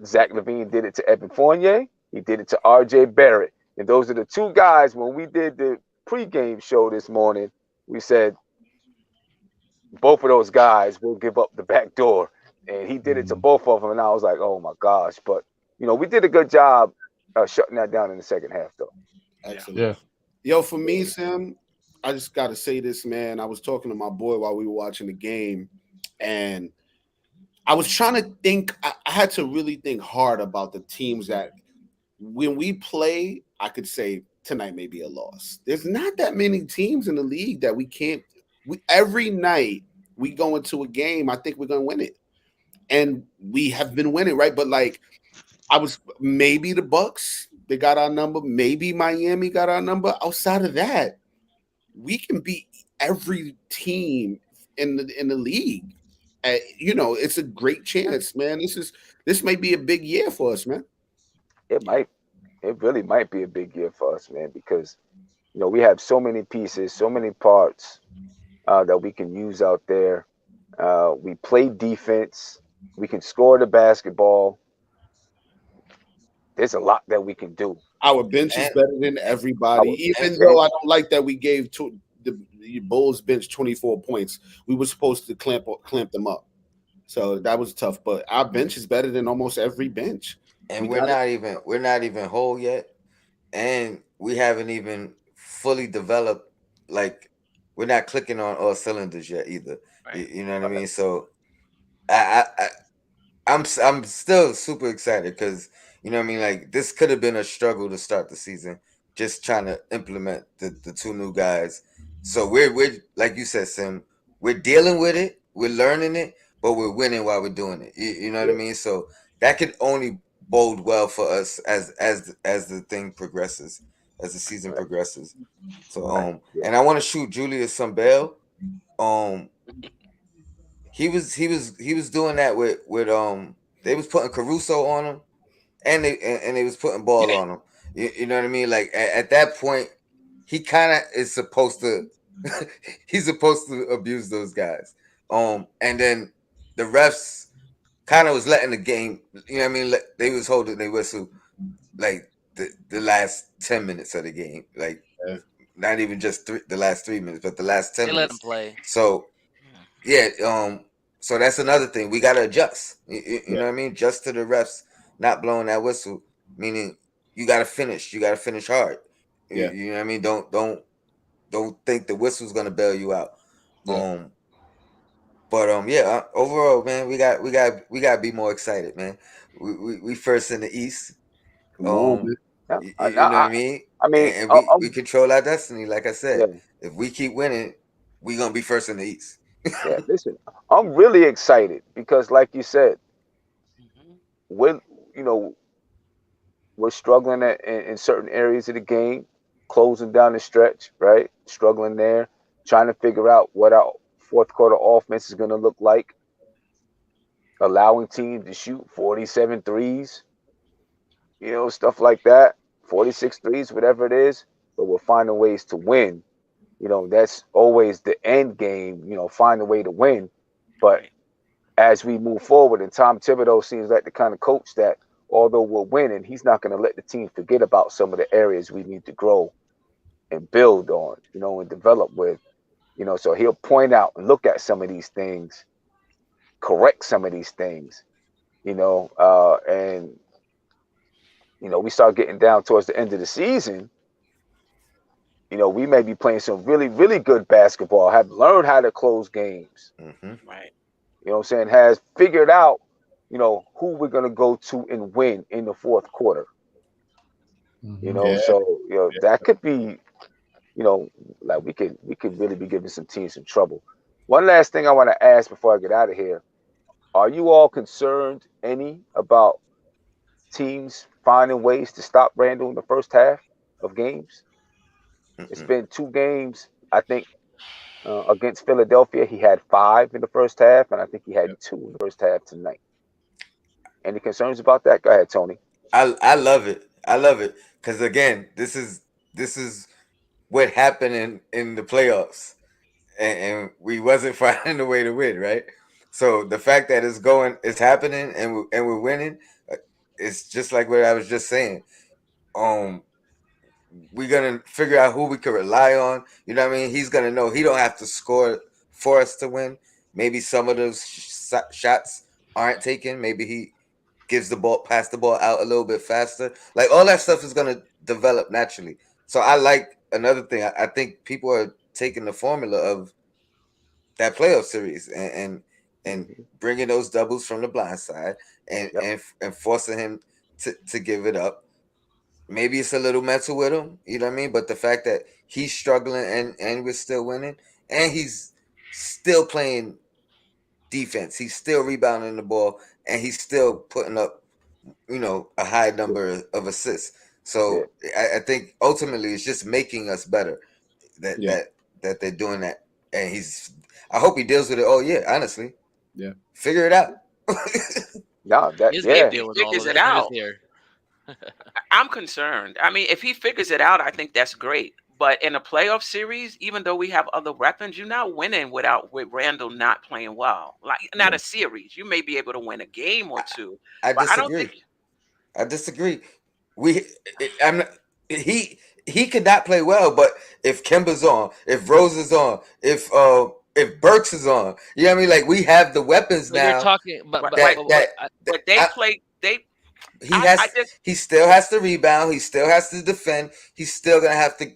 Zach LaVine did it to Evan Fournier. He did it to R.J. Barrett, and those are the two guys. When we did the pregame show this morning, we said both of those guys will give up the back door, and he did it to both of them. And I was like, oh my gosh! But we did a good job shutting that down in the second half, though. Excellent. Yeah. Yo, for me, Sam, I just got to say this, man. I was talking to my boy while we were watching the game, and I was trying to think. I had to really think hard about the teams that when we play, I could say tonight may be a loss. There's not that many teams in the league that we can't. Every night we go into a game, I think we're going to win it. And we have been winning, right? But like, I was maybe the Bucks, they got our number. Maybe Miami got our number. Outside of that, we can beat every team in the league. It's a great chance, man. This may be a big year for us, man. It really might be a big year for us, man, because we have so many pieces, so many parts that we can use out there. We play defense. We can score the basketball. There's a lot that we can do. Our bench is better than everybody, even though I don't like that we gave the Bulls bench 24 points. We were supposed to clamp them up. So that was tough. But our bench is better than almost every bench. And we're not even whole yet. And we haven't even fully developed, like we're not clicking on all cylinders yet either. Right. You know what I mean? So I'm still super excited because you know what I mean. Like this could have been a struggle to start the season, just trying to implement the two new guys. So we're like you said, Sim, we're dealing with it, we're learning it, but we're winning while we're doing it. You know what I mean? So that could only bode well for us as the thing progresses, as the season progresses. So and I want to shoot Julius some bail. He was doing that with they was putting Caruso on him and they was putting Ball on him. You know what I mean? Like at that point, he kind of is supposed to he's supposed to abuse those guys. And then the refs kind of was letting the game. You know what I mean? They was holding their whistle like the last 10 minutes of the game, like not even just the last 3 minutes, but the last 10 They minutes. let him play. So so that's another thing we got to adjust. You know what I mean? Just to the refs not blowing that whistle, meaning you got to finish. You got to finish hard. You know what I mean? Don't think the whistle's gonna bail you out. Overall, man, we got to be more excited, man. We first in the East. Come on, man. You know what I mean? And we control our destiny. Like I said, if we keep winning, we gonna be first in the East. Yeah, listen, I'm really excited because, like you said, we're struggling in certain areas of the game, closing down the stretch, right? Struggling there, trying to figure out what our fourth quarter offense is going to look like. Allowing teams to shoot 47 threes, stuff like that, 46 threes, whatever it is. But we're finding ways to win. That's always the end game, find a way to win. But as we move forward, and Tom Thibodeau seems like the kind of coach that, although we're winning, he's not going to let the team forget about some of the areas we need to grow and build on, and develop with. So he'll point out and look at some of these things, correct some of these things, and we start getting down towards the end of the season. We may be playing some really, really good basketball, have learned how to close games. Right. You know what I'm saying? Has figured out, who we're going to go to and win in the fourth quarter. So, that could be, like we could really be giving some teams some trouble. One last thing I want to ask before I get out of here. Are you all concerned about teams finding ways to stop Randle in the first half of games? It's been 2 games, I think, against Philadelphia. He had 5 in the first half, and I think he had 2 in the first half tonight. Any concerns about that? Go ahead, Tony. I love it. I love it because again, this is this is what happened in the playoffs, and we wasn't finding a way to win, right? So the fact that it's happening, and we're winning, it's just like what I was just saying. Um, we're gonna figure out who we can rely on. You know what I mean? He's gonna know he don't have to score for us to win. Maybe some of those shots aren't taken. Maybe he pass the ball out a little bit faster. Like all that stuff is gonna develop naturally. So I like another thing. I think people are taking the formula of that playoff series and bringing those doubles from the blind side and forcing him to give it up. Maybe it's a little mental with him, you know what I mean? But the fact that he's struggling and we're still winning, and he's still playing defense, he's still rebounding the ball, and he's still putting up, a high number of assists. So I think ultimately it's just making us better that they're doing that, and I hope he deals with it all year. Honestly, figure it out. No, He's gonna deal with all figures of it out. this year. I'm concerned. I mean, if he figures it out, I think that's great. But in a playoff series, even though we have other weapons, you're not winning with Randle not playing well. Like not a series. You may be able to win a game or two. I but disagree. I don't think I disagree. I'm not, he could not play well, but if Kemba's on, if Rose is on, if Burks is on, you know what I mean? Like we have the weapons But now. you're talking, but they play. He still has to rebound. He still has to defend. He's still gonna have to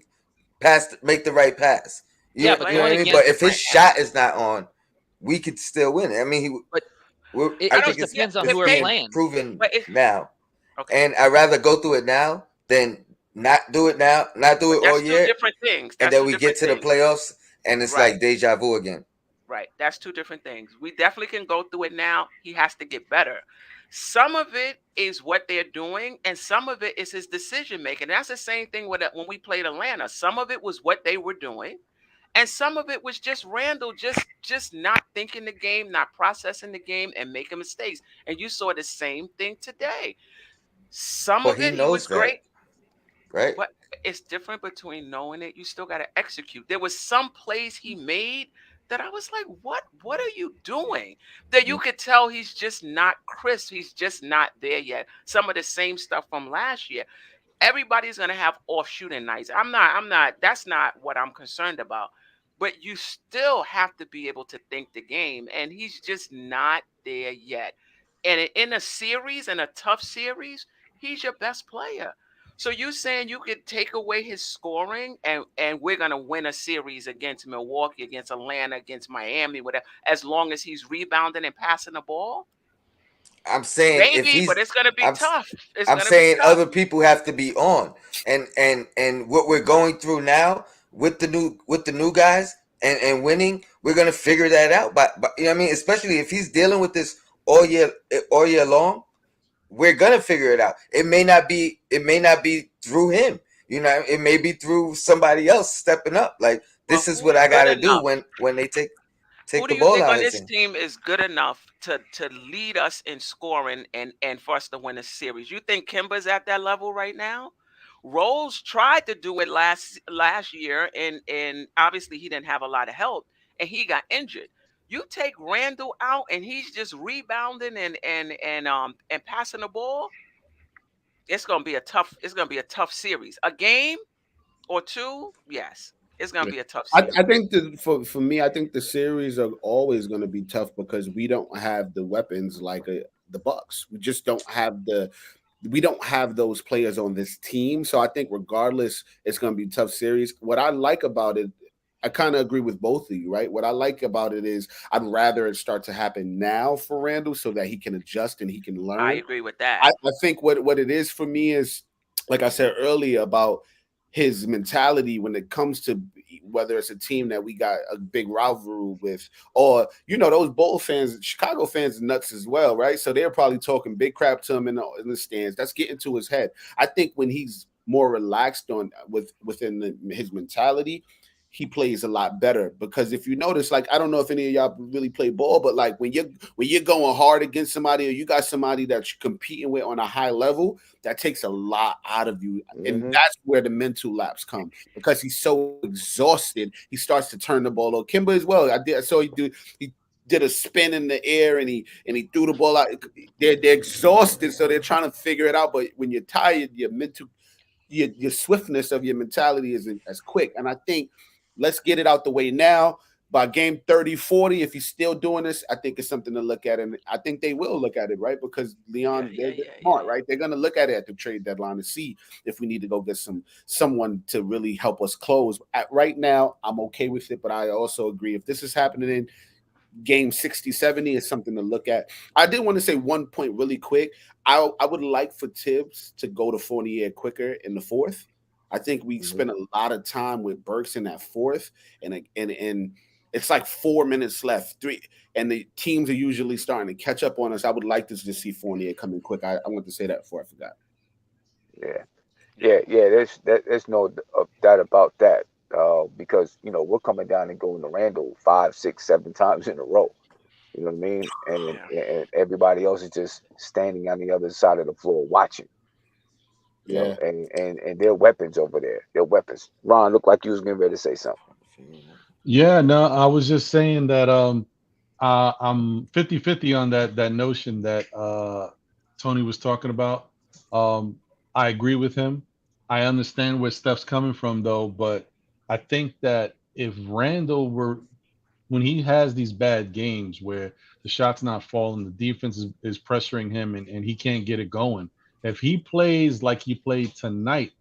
make the right pass. You know what I mean? But if his shot is not on, we could still win. I mean, it just depends on who we're playing. Proven now, and I'd rather go through it now than not do it now, not do it all year. That's two different things. And then we get to the playoffs, and it's like deja vu again. Right. That's two different things. We definitely can go through it now. He has to get better. Some of it is what they're doing, and some of it is his decision making. That's the same thing when we played Atlanta. Some of it was what they were doing, and some of it was just Randle just not thinking the game, not processing the game, and making mistakes. And you saw the same thing today. Some of it he was great, right? But it's different between knowing it. You still got to execute. There was some plays he made that I was like, what are you doing? That you could tell he's just not crisp. He's just not there yet. Some of the same stuff from last year. Everybody's gonna have off shooting nights. That's not what I'm concerned about. But you still have to be able to think the game, and he's just not there yet. And in a series, in a tough series, he's your best player. So you saying you could take away his scoring and we're gonna win a series against Milwaukee, against Atlanta, against Miami, whatever, as long as he's rebounding and passing the ball? I'm saying maybe, but it's gonna be tough. I'm saying other people have to be on, and what we're going through now with the new guys and winning, we're gonna figure that out. But you know what I mean, especially if he's dealing with this all year long, we're gonna figure it out. It may not be through him. You know, it may be through somebody else stepping up. Like this is what I gotta do when they take the ball out. Who do you think on this team is good enough to lead us in scoring and for us to win a series? You think Kemba's at that level right now? Rose tried to do it last year, and obviously he didn't have a lot of help, and he got injured. You take Randle out, and he's just rebounding and passing the ball. It's gonna be a tough series. A game or two, yes. It's gonna be a tough series. I think that for me, I think the series are always going to be tough because we don't have the weapons like the Bucks. We just don't have we don't have those players on this team. So I think regardless, it's going to be a tough series. What I like about it, I kind of agree with both of you, right? What I like about it is I'd rather it start to happen now for Randle so that he can adjust and he can learn. I agree with that. I think what it is for me is, like I said earlier, about his mentality when it comes to whether it's a team that we got a big rivalry with, or those Bull fans, Chicago fans, are nuts as well, right? So they're probably talking big crap to him in the stands. That's getting to his head. I think when he's more relaxed within his mentality, he plays a lot better. Because if you notice, like, I don't know if any of y'all really play ball, but like when you're going hard against somebody, or you got somebody that you're competing with on a high level, that takes a lot out of you. And that's where the mental lapse come, because he's so exhausted, he starts to turn the ball over. Kimber as well. I saw he did a spin in the air, and he threw the ball out. They're exhausted, so they're trying to figure it out. But when you're tired, your mental, your swiftness of your mentality isn't as quick. And I think, let's get it out the way now. By game 30, 40, if he's still doing this, I think it's something to look at. And I think they will look at it, right? Because Leon, they're smart, right? They're going to look at it at the trade deadline to see if we need to go get someone to really help us close. Right now, I'm okay with it, but I also agree, if this is happening in game 60, 70, is something to look at. I did want to say one point really quick. I would like for Tibbs to go to Fournier quicker in the fourth. I think we spent a lot of time with Burks in that fourth, and it's like 4 minutes left, and the teams are usually starting to catch up on us. I would like to just see Fournier coming quick. I want to say that before I forgot. There's no doubt about that. Because we're coming down and going to Randle 5, 6, 7 times in a row. You know what I mean? And everybody else is just standing on the other side of the floor watching. You know, and their weapons over there. Their weapons. Ron, looked like you was getting ready to say something. Yeah, no, I was just saying that I'm 50-50 on that notion that Tony was talking about. I agree with him. I understand where Steph's coming from, though, but I think that if Randle when he has these bad games where the shot's not falling, the defense is pressuring him, and he can't get it going. If he plays like he played tonight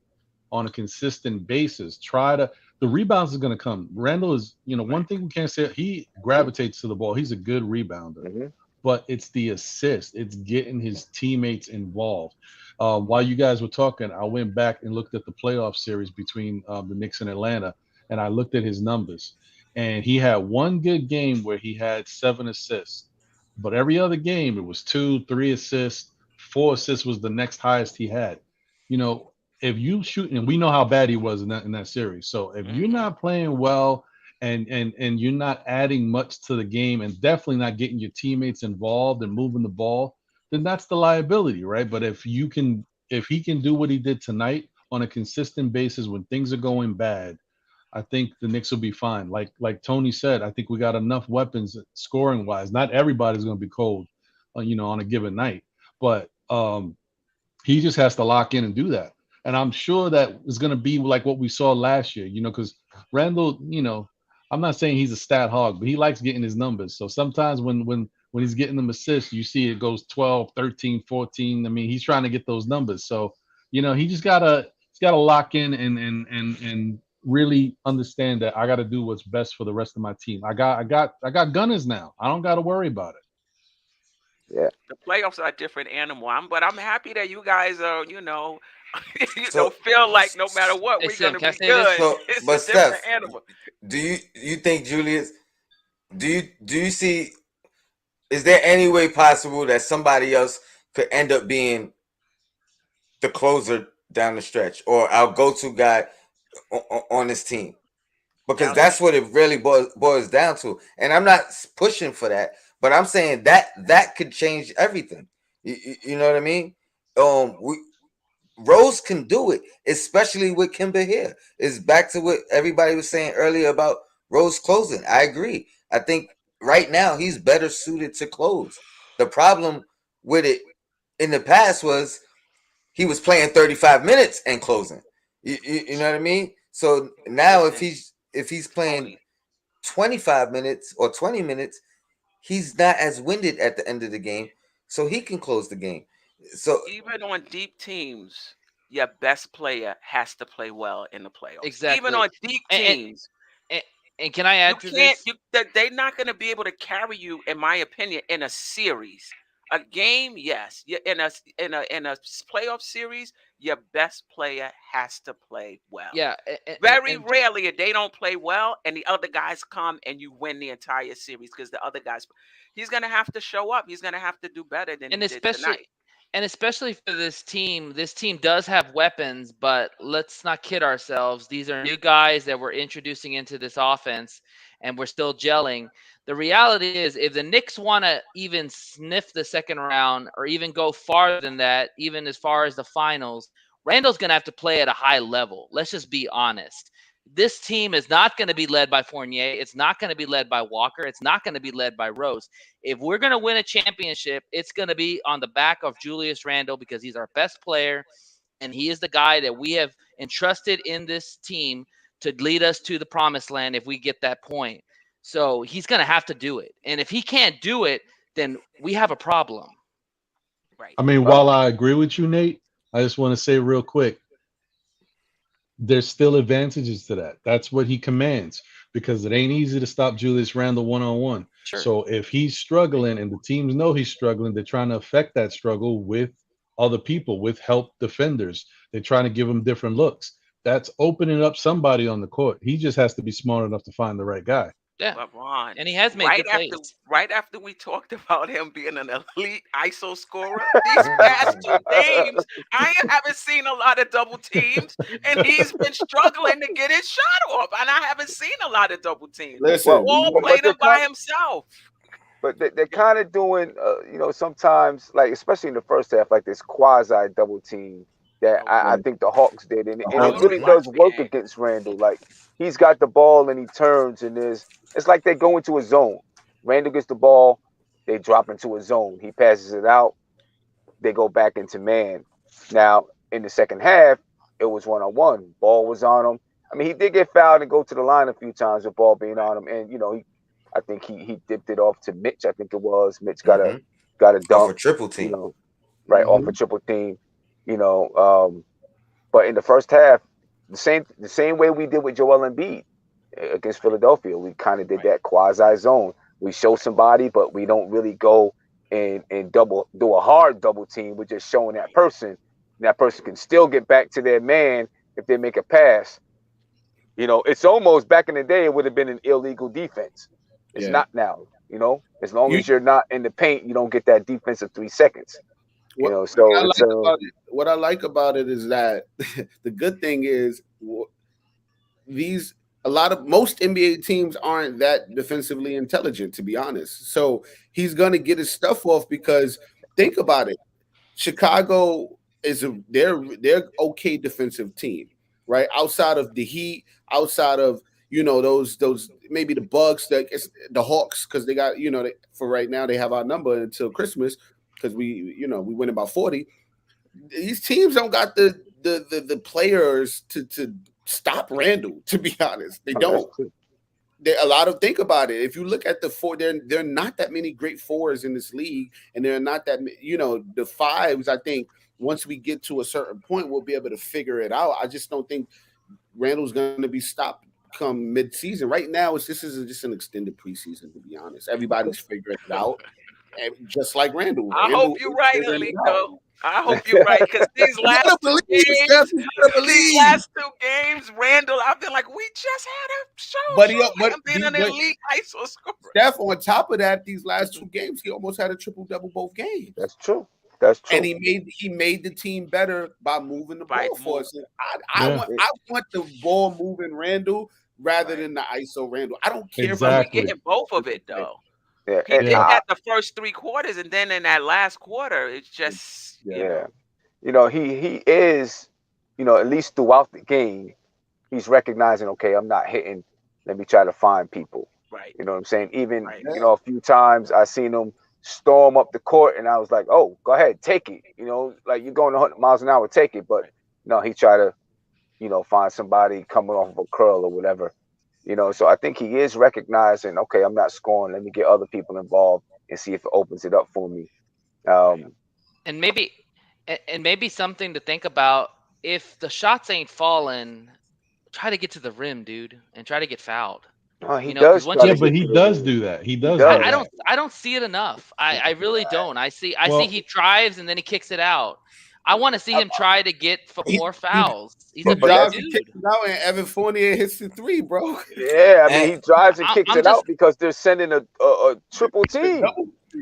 on a consistent basis, the rebounds is going to come. Randle is, one thing we can't say, he gravitates to the ball. He's a good rebounder, but it's the assist. It's getting his teammates involved. While you guys were talking, I went back and looked at the playoff series between the Knicks and Atlanta, and I looked at his numbers. And he had one good game where he had 7 assists, but every other game it was 2, 3 assists. 4 assists was the next highest he had. If you shoot, and we know how bad he was in that series. So if you're not playing well and you're not adding much to the game, and definitely not getting your teammates involved and moving the ball, then that's the liability, right? But if he can do what he did tonight on a consistent basis when things are going bad, I think the Knicks will be fine. Like Tony said, I think we got enough weapons scoring wise. Not everybody's going to be cold, on a given night, but he just has to lock in and do that. And I'm sure that it's going to be like what we saw last year, because Randle, I'm not saying he's a stat hog, but he likes getting his numbers. So sometimes when he's getting them assists, you see it goes 12, 13, 14. I mean, he's trying to get those numbers. So, he just gotta lock in and really understand that I got to do what's best for the rest of my team. I got gunners now. I don't got to worry about it. Yeah. The playoffs are a different animal. But I'm happy that you guys are, feel like no matter what, we're going to be good. It's but a different Steph, animal. Do you think, Julius? Do you see? Is there any way possible that somebody else could end up being the closer down the stretch, or our go-to guy on this team? Because that's what it really boils down to. And I'm not pushing for that, but I'm saying that could change everything. You know what I mean? Rose can do it, especially with Kimber here. It's back to what everybody was saying earlier about Rose closing. I agree. I think right now he's better suited to close. The problem with it in the past was he was playing 35 minutes and closing. You know what I mean? So now if he's playing 25 minutes or 20 minutes, he's not as winded at the end of the game, so he can close the game. So even on deep teams, your best player has to play well in the playoffs. Exactly. Even on deep teams. And can I add to this? They're not going to be able to carry you, in my opinion, in a series. A game, yes. In a playoff series, your best player has to play well. Yeah. Very rarely they don't play well, and the other guys come and you win the entire series because the other guys, he's going to have to show up. He's going to have to do better than he did tonight. And especially for this team does have weapons, but let's not kid ourselves. These are new guys that we're introducing into this offense, and we're still gelling. The reality is, if the Knicks want to even sniff the second round or even go farther than that, even as far as the finals, Randle's going to have to play at a high level. Let's just be honest. This team is not going to be led by Fournier. It's not going to be led by Walker. It's not going to be led by Rose. If we're going to win a championship, it's going to be on the back of Julius Randle because he's our best player, and he is the guy that we have entrusted in this team to lead us to the promised land if we get that point. So he's going to have to do it. And if he can't do it, then we have a problem. Right. I mean, while I agree with you, Nate, I just want to say real quick, there's still advantages to that. That's what he commands, because it ain't easy to stop Julius Randle one-on-one. Sure. So if he's struggling and the teams know he's struggling, they're trying to affect that struggle with other people, with help defenders. They're trying to give him different looks. That's opening up somebody on the court. He just has to be smart enough to find the right guy. Yeah. LeBron. And he has made good plays. Right after we talked about him being an elite ISO scorer, these past 2 games, I haven't seen a lot of double teams, and he's been struggling to get his shot off. And I haven't seen a lot of double teams. Listen, Wall played him by himself. But they're kind of doing, sometimes, like, especially in the first half, like this quasi double team that I think the Hawks did. And it really does work against Randle. Like, he's got the ball and he turns, and it's like they go into a zone. Randle gets the ball, they drop into a zone. He passes it out, they go back into man. Now, in the second half, it was one-on-one. Ball was on him. I mean, he did get fouled and go to the line a few times with ball being on him. And, I think he dipped it off to Mitch, I think it was. Mitch got a dunk. Off a triple team. Off a triple team. But in the first half, the same way we did with Joel Embiid against Philadelphia, we kind of did that quasi zone. We show somebody, but we don't really go and do a hard double team. We're just showing that person. And that person can still get back to their man if they make a pass. It's almost back in the day, it would have been an illegal defense. It's not now. As long as you're not in the paint, you don't get that defensive 3 seconds. What I like about it is that the good thing is most NBA teams aren't that defensively intelligent, to be honest. So he's gonna get his stuff off because think about it. Chicago is they're okay defensive team, right? Outside of the Heat, outside of those maybe the Bucks, the Hawks, because they got for right now they have our number until Christmas because we win about 40. These teams don't got the players to stop Randle. To be honest, they don't. Think about it. If you look at the four, there are not that many great fours in this league, and there are not that the fives. I think once we get to a certain point, we'll be able to figure it out. I just don't think Randle's going to be stopped come mid-season. Right now, this is just an extended preseason, to be honest. Everybody's figuring it out, and just like Randle. I hope you're right, Alito. I hope you're right, because these last 2 games, Randle, I've been like, we just had a show. Him being an elite ISO scorer. Steph, on top of that, these last 2 games, he almost had a triple-double both games. That's true. And he made the team better by moving the ball for us. I want the ball moving Randle rather than the ISO Randle. I don't care if we're getting both of it though. Yeah, he did that the first 3 quarters, and then in that last quarter, it's just he is, at least throughout the game, he's recognizing, okay, I'm not hitting. Let me try to find people. Right. You know what I'm saying? Even a few times I seen him storm up the court, and I was like, oh, go ahead, take it. Like you're going 100 miles an hour, take it. But no, he tried to, find somebody coming off of a curl or whatever. So I think he is recognizing, okay, I'm not scoring. Let me get other people involved and see if it opens it up for me. And maybe something to think about, if the shots ain't falling, try to get to the rim, dude, and try to get fouled. Oh, he does. But he does do that. He does. I don't see it enough. I really don't. I see he drives and then he kicks it out. I want to see him try to get more fouls. He's a big dude. Out and Evan Fournier hits the 3, bro. Yeah, I mean he drives and kicks it out because they're sending a triple team.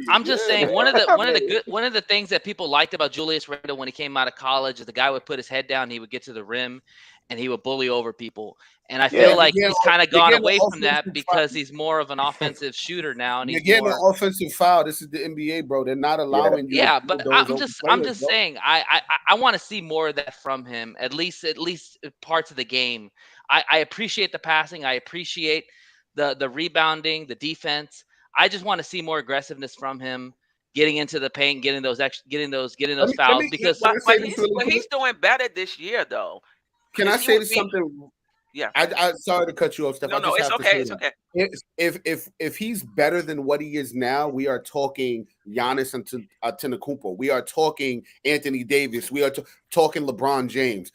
I'm just saying one of the things that people liked about Julius Randle when he came out of college is the guy would put his head down, he would get to the rim, and he would bully over people. And I feel like he's kind of gone away from that because he's more of an offensive shooter now. And you're he's getting more an offensive foul. This is the NBA, bro. They're not allowing you. Yeah, but I'm just saying I want to see more of that from him. At least parts of the game. I appreciate the passing. I appreciate the rebounding, the defense. I just want to see more aggressiveness from him, getting into the paint, getting those fouls. But he's doing better this year, though. Can I say something? Yeah. I sorry to cut you off, Steph. No, it's okay. It's okay. If he's better than what he is now, we are talking Giannis Antetokounmpo. We are talking Anthony Davis. We are talking LeBron James.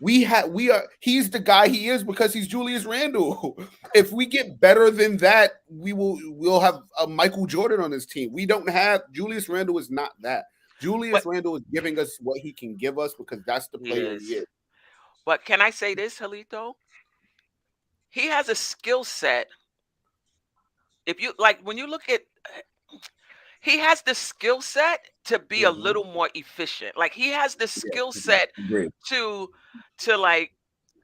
He's the guy he is because he's Julius Randle. If we get better than that, we'll have a Michael Jordan on his team. We don't have Julius Randle is not that. Randle is giving us what he can give us because that's the player he is. But can I say this, Halito? He has a skill set. When you look at, he has the skill set to be a little more efficient. Like he has the skill set to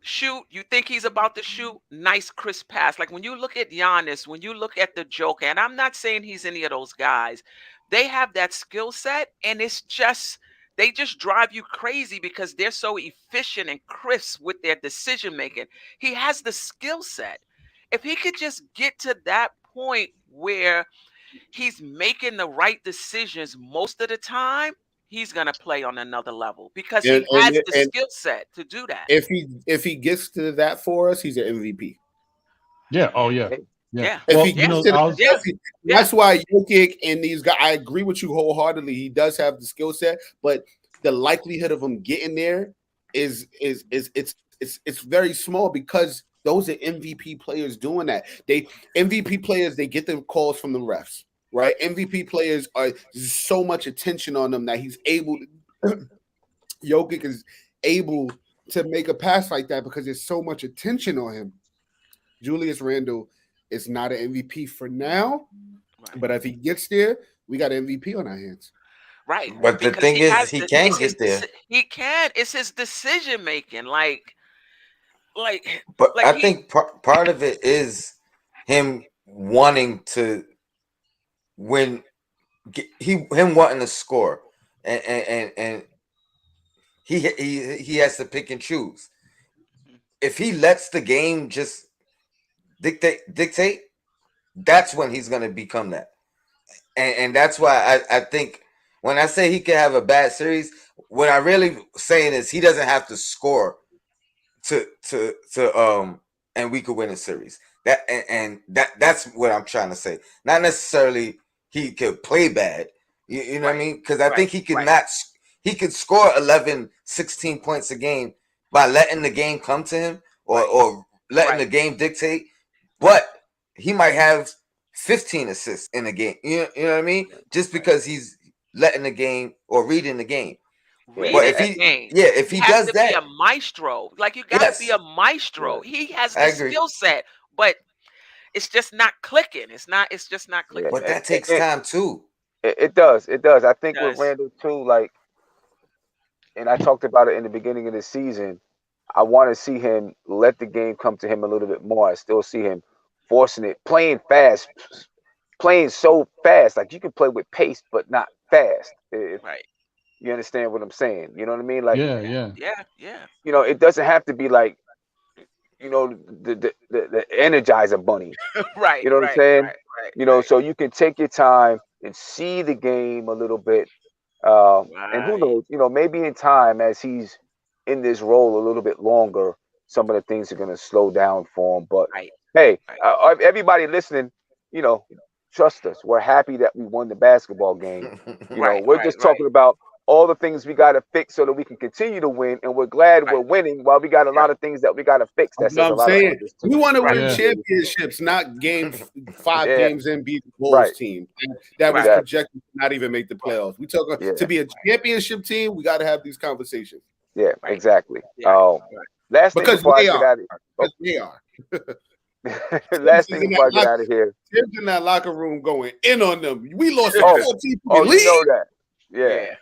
shoot. You think he's about to shoot? Nice crisp pass. Like when you look at Giannis, when you look at the Joker, and I'm not saying he's any of those guys, they have that skill set, and they just drive you crazy because they're so efficient and crisp with their decision making. He has the skill set. If he could just get to that point where he's making the right decisions most of the time, he's gonna play on another level because he has the skill set to do that. If he gets to that for us, he's an MVP. Yeah. Oh yeah. Yeah. That's why Jokic and these guys. I agree with you wholeheartedly. He does have the skill set, but the likelihood of him getting there is very small because those are MVP players doing that. MVP players, they get the calls from the refs, right? MVP players are so much attention on them that he's able to, Jokic is able to make a pass like that because there's so much attention on him. Julius Randle is not an MVP for now, but if he gets there, we got an MVP on our hands. Right. But the thing is, he can get there. He can. It's his decision making. But I think part of it is him wanting to win, him wanting to score, and he has to pick and choose. If he lets the game just dictate, that's when he's going to become that, and that's why I think when I say he could have a bad series, what I really saying is he doesn't have to score to and we could win a series. That's what I'm trying to say. Not necessarily he could play bad. You know what I mean? Because I think he could he could score 11, 16 points a game by letting the game come to him or letting the game dictate. But he might have 15 assists in a game. You know what I mean? Just because he's letting the game or reading the game. But if he does that, be a maestro. Like you got to be a maestro. He has the skill set, but it's just not clicking. It's just not clicking. But that takes time too. It does. I think with Randle too, like, and I talked about it in the beginning of the season. I want to see him let the game come to him a little bit more. I still see him forcing it, playing fast, playing so fast. Like you can play with pace, but not fast. Right. You understand what I'm saying? You know what I mean? Like, yeah. You know, it doesn't have to be like, you know, the Energizer Bunny. Right. You know what I'm saying? Right, you know, so you can take your time and see the game a little bit. And who knows, you know, maybe in time as he's in this role a little bit longer, some of the things are going to slow down for him. But hey, everybody listening, you know, trust us. We're happy that we won the basketball game. You know, we're just talking about all the things we got to fix so that we can continue to win. And we're glad we're winning while we got a lot of things that we got to fix. That's what I'm saying. We want to win championships, not game 5 games and beat the Bulls team that was projected to not even make the playoffs. We talk to be a championship team. We got to have these conversations. Yeah, exactly. Last thing because before they I get out of because they are. Last thing before I get out of here. Tibbs in that locker room going in on them. We lost a 14 you lead. know that. Yeah.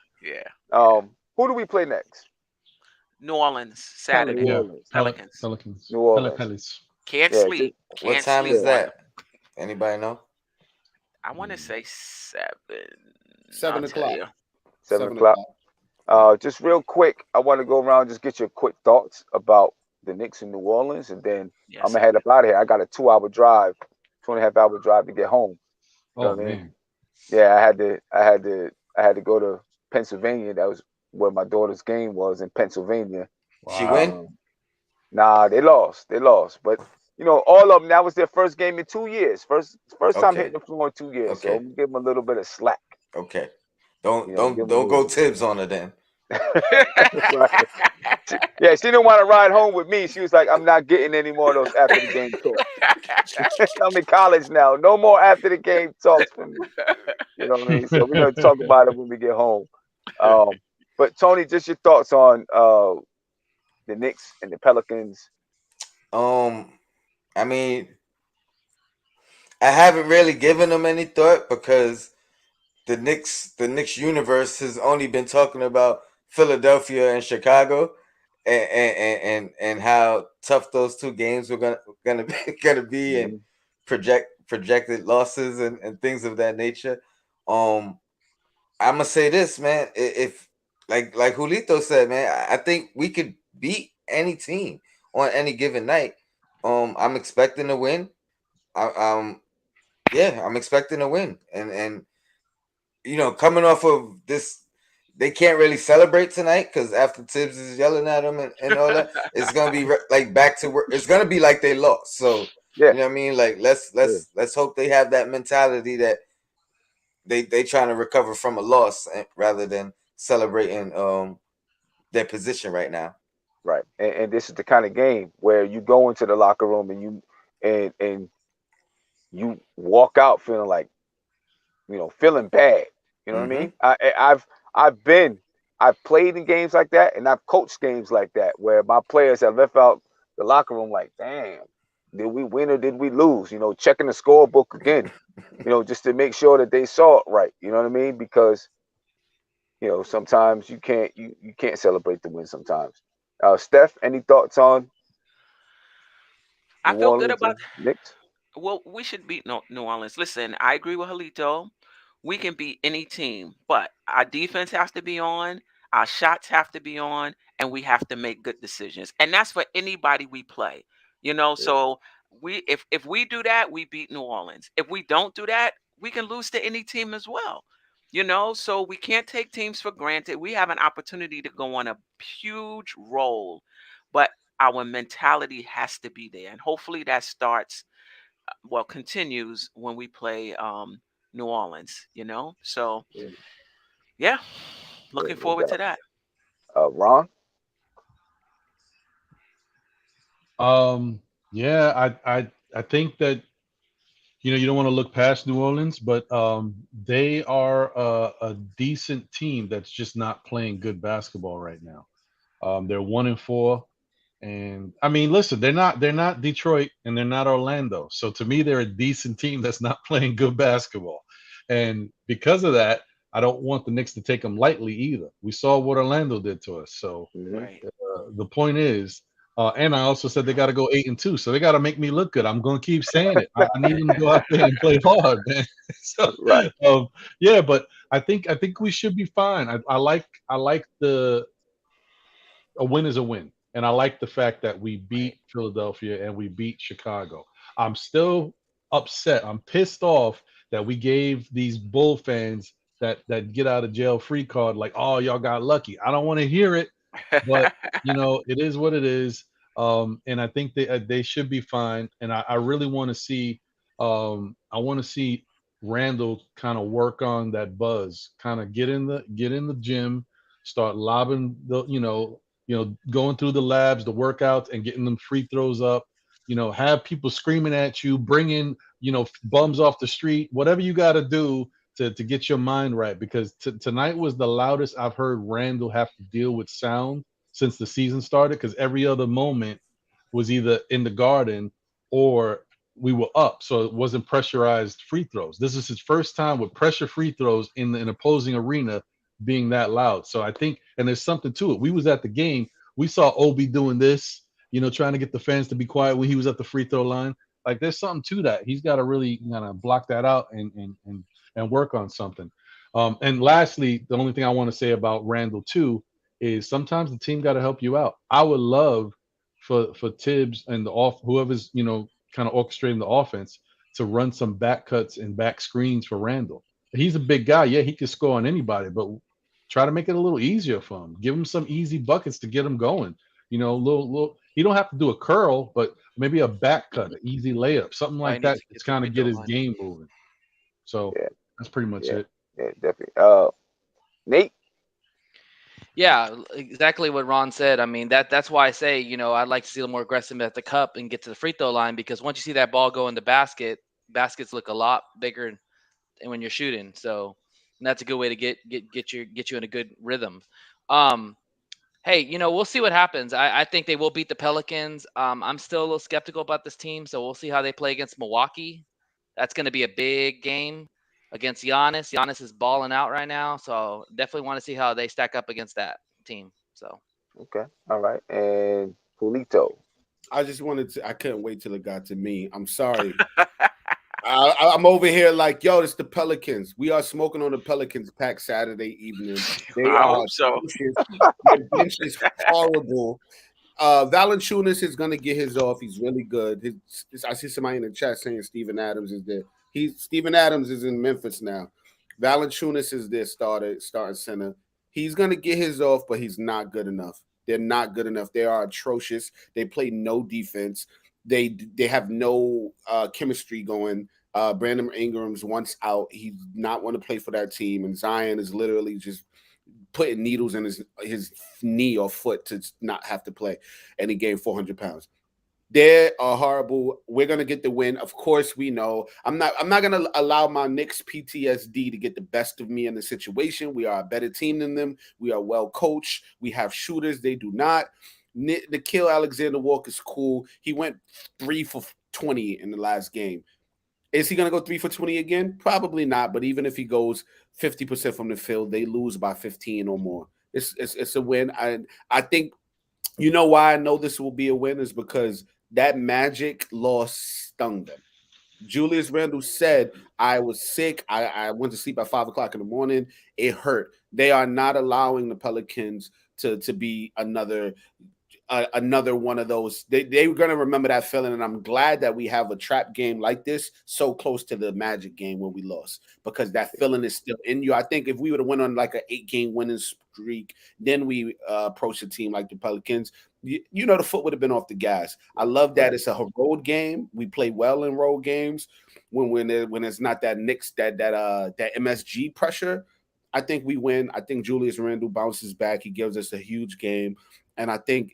Who do we play next? New Orleans, Saturday. New Orleans. Pelicans. New Orleans. Pelicans. Can't sleep. What time is that? Anybody know? I want to say 7. 7 o'clock. 7 o'clock. Just real quick, I want to go around and just get your quick thoughts about the Knicks in New Orleans, and then I'm gonna head up out of here. I got a 2-hour drive, 2.5-hour drive to get home. You know what I mean? Yeah, I had to go to Pennsylvania. That was where my daughter's game was, in Pennsylvania. Wow. She win? Nah, they lost. But all of them. That was their first game in 2 years. First time hitting the floor in 2 years. So I'm give them a little bit of slack. Okay. Don't go Tibbs on her then. Yeah, she didn't want to ride home with me. She was like, I'm not getting any more of those after the game talks. I'm in college now. No more after the game talks for me. You know what I mean? So we're going to talk about it when we get home. But Tony, just your thoughts on the Knicks and the Pelicans. I mean, I haven't really given them any thought because the Knicks universe has only been talking about Philadelphia and Chicago, and how tough those two games were gonna be, and projected losses and things of that nature. I'm gonna say this, man. If like Julito said, man, I think we could beat any team on any given night. I'm expecting to win. I'm expecting to win, and coming off of this, they can't really celebrate tonight because after Tibbs is yelling at them and all that, it's gonna be like back to work. It's gonna be like they lost. So you know what I mean? Like let's hope they have that mentality that they trying to recover from a loss rather than celebrating their position right now. Right, and this is the kind of game where you go into the locker room and you walk out feeling like, feeling bad. You know what I mean? I've played in games like that, and I've coached games like that where my players have left out the locker room like, damn, did we win or did we lose? Checking the scorebook again, just to make sure that they saw it right. You know what I mean? Because sometimes you can't celebrate the win sometimes. Steph, any thoughts on I New feel Orleans good about Knicks? Well, we should beat New Orleans. Listen, I agree with Julito. We can beat any team, but our defense has to be on, our shots have to be on, and we have to make good decisions. And that's for anybody we play. So if we do that, we beat New Orleans. If we don't do that, we can lose to any team as well. So we can't take teams for granted. We have an opportunity to go on a huge roll, but our mentality has to be there. And hopefully that continues when we play New Orleans, So looking forward to that. Ron? I think that you don't want to look past New Orleans, but they are a decent team that's just not playing good basketball right now. They're 1-4, and I mean, listen, they're not Detroit and they're not Orlando. So to me, they're a decent team that's not playing good basketball, and because of that, I don't want the Knicks to take them lightly either. We saw what Orlando did to us. So the point is. And I also said they got to go 8-2, so they got to make me look good. I'm going to keep saying it. I need them to go out there and play hard, man. So, but I think we should be fine. I like a win is a win, and I like the fact that we beat Philadelphia and we beat Chicago. I'm still upset. I'm pissed off that we gave these Bull fans that get out of jail free card like, oh, y'all got lucky. I don't want to hear it. But it is what it is, and I think they should be fine. And I really want to see Randle kind of work on that buzz, kind of get in the gym, start lobbing going through the labs, the workouts, and getting them free throws up. Have people screaming at you, bring in bums off the street, whatever you got to do to get your mind right, because tonight was the loudest I've heard Randle have to deal with sound since the season started, because every other moment was either in the Garden or we were up, so it wasn't pressurized free throws. This is his first time with pressure free throws in an opposing arena being that loud. So I think, and there's something to it. We was at the game. We saw Obi doing this, trying to get the fans to be quiet when he was at the free throw line. Like there's something to that. He's got to really kind of block that out and work on something. And lastly, the only thing I want to say about Randle too is sometimes the team got to help you out. I would love for Tibbs and whoever's kind of orchestrating the offense to run some back cuts and back screens for Randle. He's a big guy. Yeah, he can score on anybody, but try to make it a little easier for him. Give him some easy buckets to get him going. Little. You don't have to do a curl, but maybe a back cut, an easy layup, something like that. It's kind of get his game moving. So that's pretty much it. Yeah, definitely. Nate. Yeah, exactly what Ron said. I mean, that's why I say, I'd like to see them more aggressive at the cup and get to the free throw line, because once you see that ball go in the baskets look a lot bigger when you're shooting. So that's a good way to get you in a good rhythm. Hey, we'll see what happens. I think they will beat the Pelicans. I'm still a little skeptical about this team, so we'll see how they play against Milwaukee. That's going to be a big game against Giannis. Giannis is balling out right now, so definitely want to see how they stack up against that team. So okay, all right, and Julito. I just wanted to. I couldn't wait till it got to me. I'm sorry. I'm over here like, yo, it's the Pelicans. We are smoking on the Pelicans pack Saturday evening. I hope so. Their bench is horrible. Valanciunas is going to get his off. He's really good. I see somebody in the chat saying Steven Adams is there. Steven Adams is in Memphis now. Valanciunas is their starting center. He's going to get his off, but he's not good enough. They're not good enough. They are atrocious. They play no defense. They have no chemistry going. Brandon Ingram's once out. He not want to play for that team, and Zion is literally just putting needles in his knee or foot to not have to play, and he gained 400 pounds. They are horrible. We're gonna get the win. Of course, we know. I'm not gonna allow my Knicks PTSD to get the best of me in the situation. We are a better team than them. We are well coached. We have shooters. They do not. Nickeil Alexander-Walker's cool. He went 3 for 20 in the last game. Is he going to go 3 for 20 again? Probably not. But even if he goes 50% from the field, they lose by 15 or more. It's a win. I think, why I know this will be a win is because that Magic loss stung them. Julius Randle said, I was sick. I went to sleep at 5 o'clock in the morning. It hurt. They are not allowing the Pelicans to be another one of those. They're going to remember that feeling, and I'm glad that we have a trap game like this so close to the Magic game when we lost, because that feeling is still in you. I think if we would have went on like an 8-game winning streak, then we approach a team like the Pelicans, the foot would have been off the gas. I love that it's a road game. We play well in road games when it's not that Knicks that MSG pressure. I think we win. I think Julius Randle bounces back. He gives us a huge game, and I think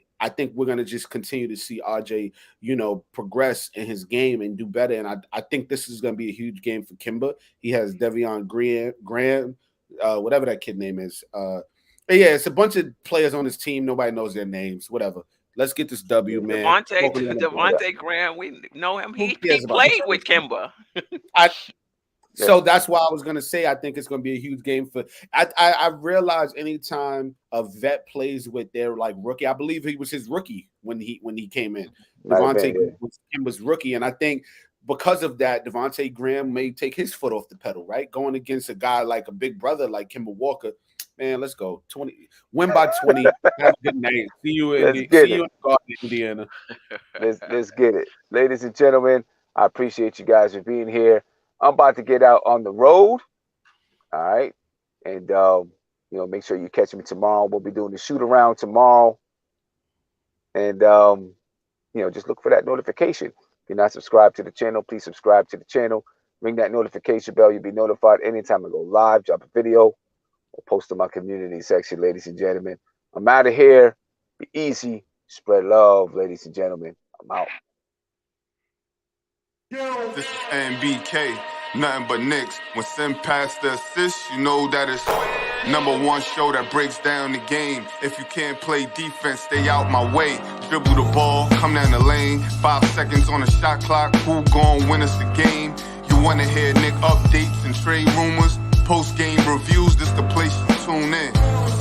we're going to just continue to see RJ, progress in his game and do better. And I think this is going to be a huge game for Kemba. He has Devion Graham, whatever that kid name is. It's a bunch of players on his team. Nobody knows their names, whatever. Let's get this W, man. Devontae Graham, we know him. He played with Kemba. So that's why I was going to say I think it's going to be a huge game for. I realize anytime a vet plays with their rookie, I believe he was his rookie when he came in. Devontae was Kemba's rookie, and I think because of that, Devontae Graham may take his foot off the pedal, right? Going against a guy like a big brother like Kemba Walker, man. Let's go 20, win by 20. Have a good night. See you in Indiana. Let's get it, ladies and gentlemen. I appreciate you guys for being here. I'm about to get out on the road. All right. And, make sure you catch me tomorrow. We'll be doing the shoot around tomorrow. And, just look for that notification. If you're not subscribed to the channel, please subscribe to the channel. Ring that notification bell. You'll be notified anytime I go live, drop a video, or post to my community section, ladies and gentlemen. I'm out of here. Be easy. Spread love, ladies and gentlemen. I'm out. This is NBK, nothing but Knicks. When Sim passed the assist, you know that it's #1 show that breaks down the game. If you can't play defense, stay out my way. dribble the ball, come down the lane. 5 seconds on the shot clock, who gon' win us the game? You wanna hear Nick updates and trade rumors? Post-game reviews, this the place you tune in.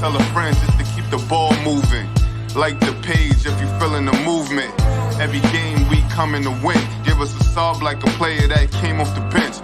Tell a friend just to keep the ball moving. Like the page if you feeling the movement. Every game we coming to win. Give us a sub like a player that came off the bench.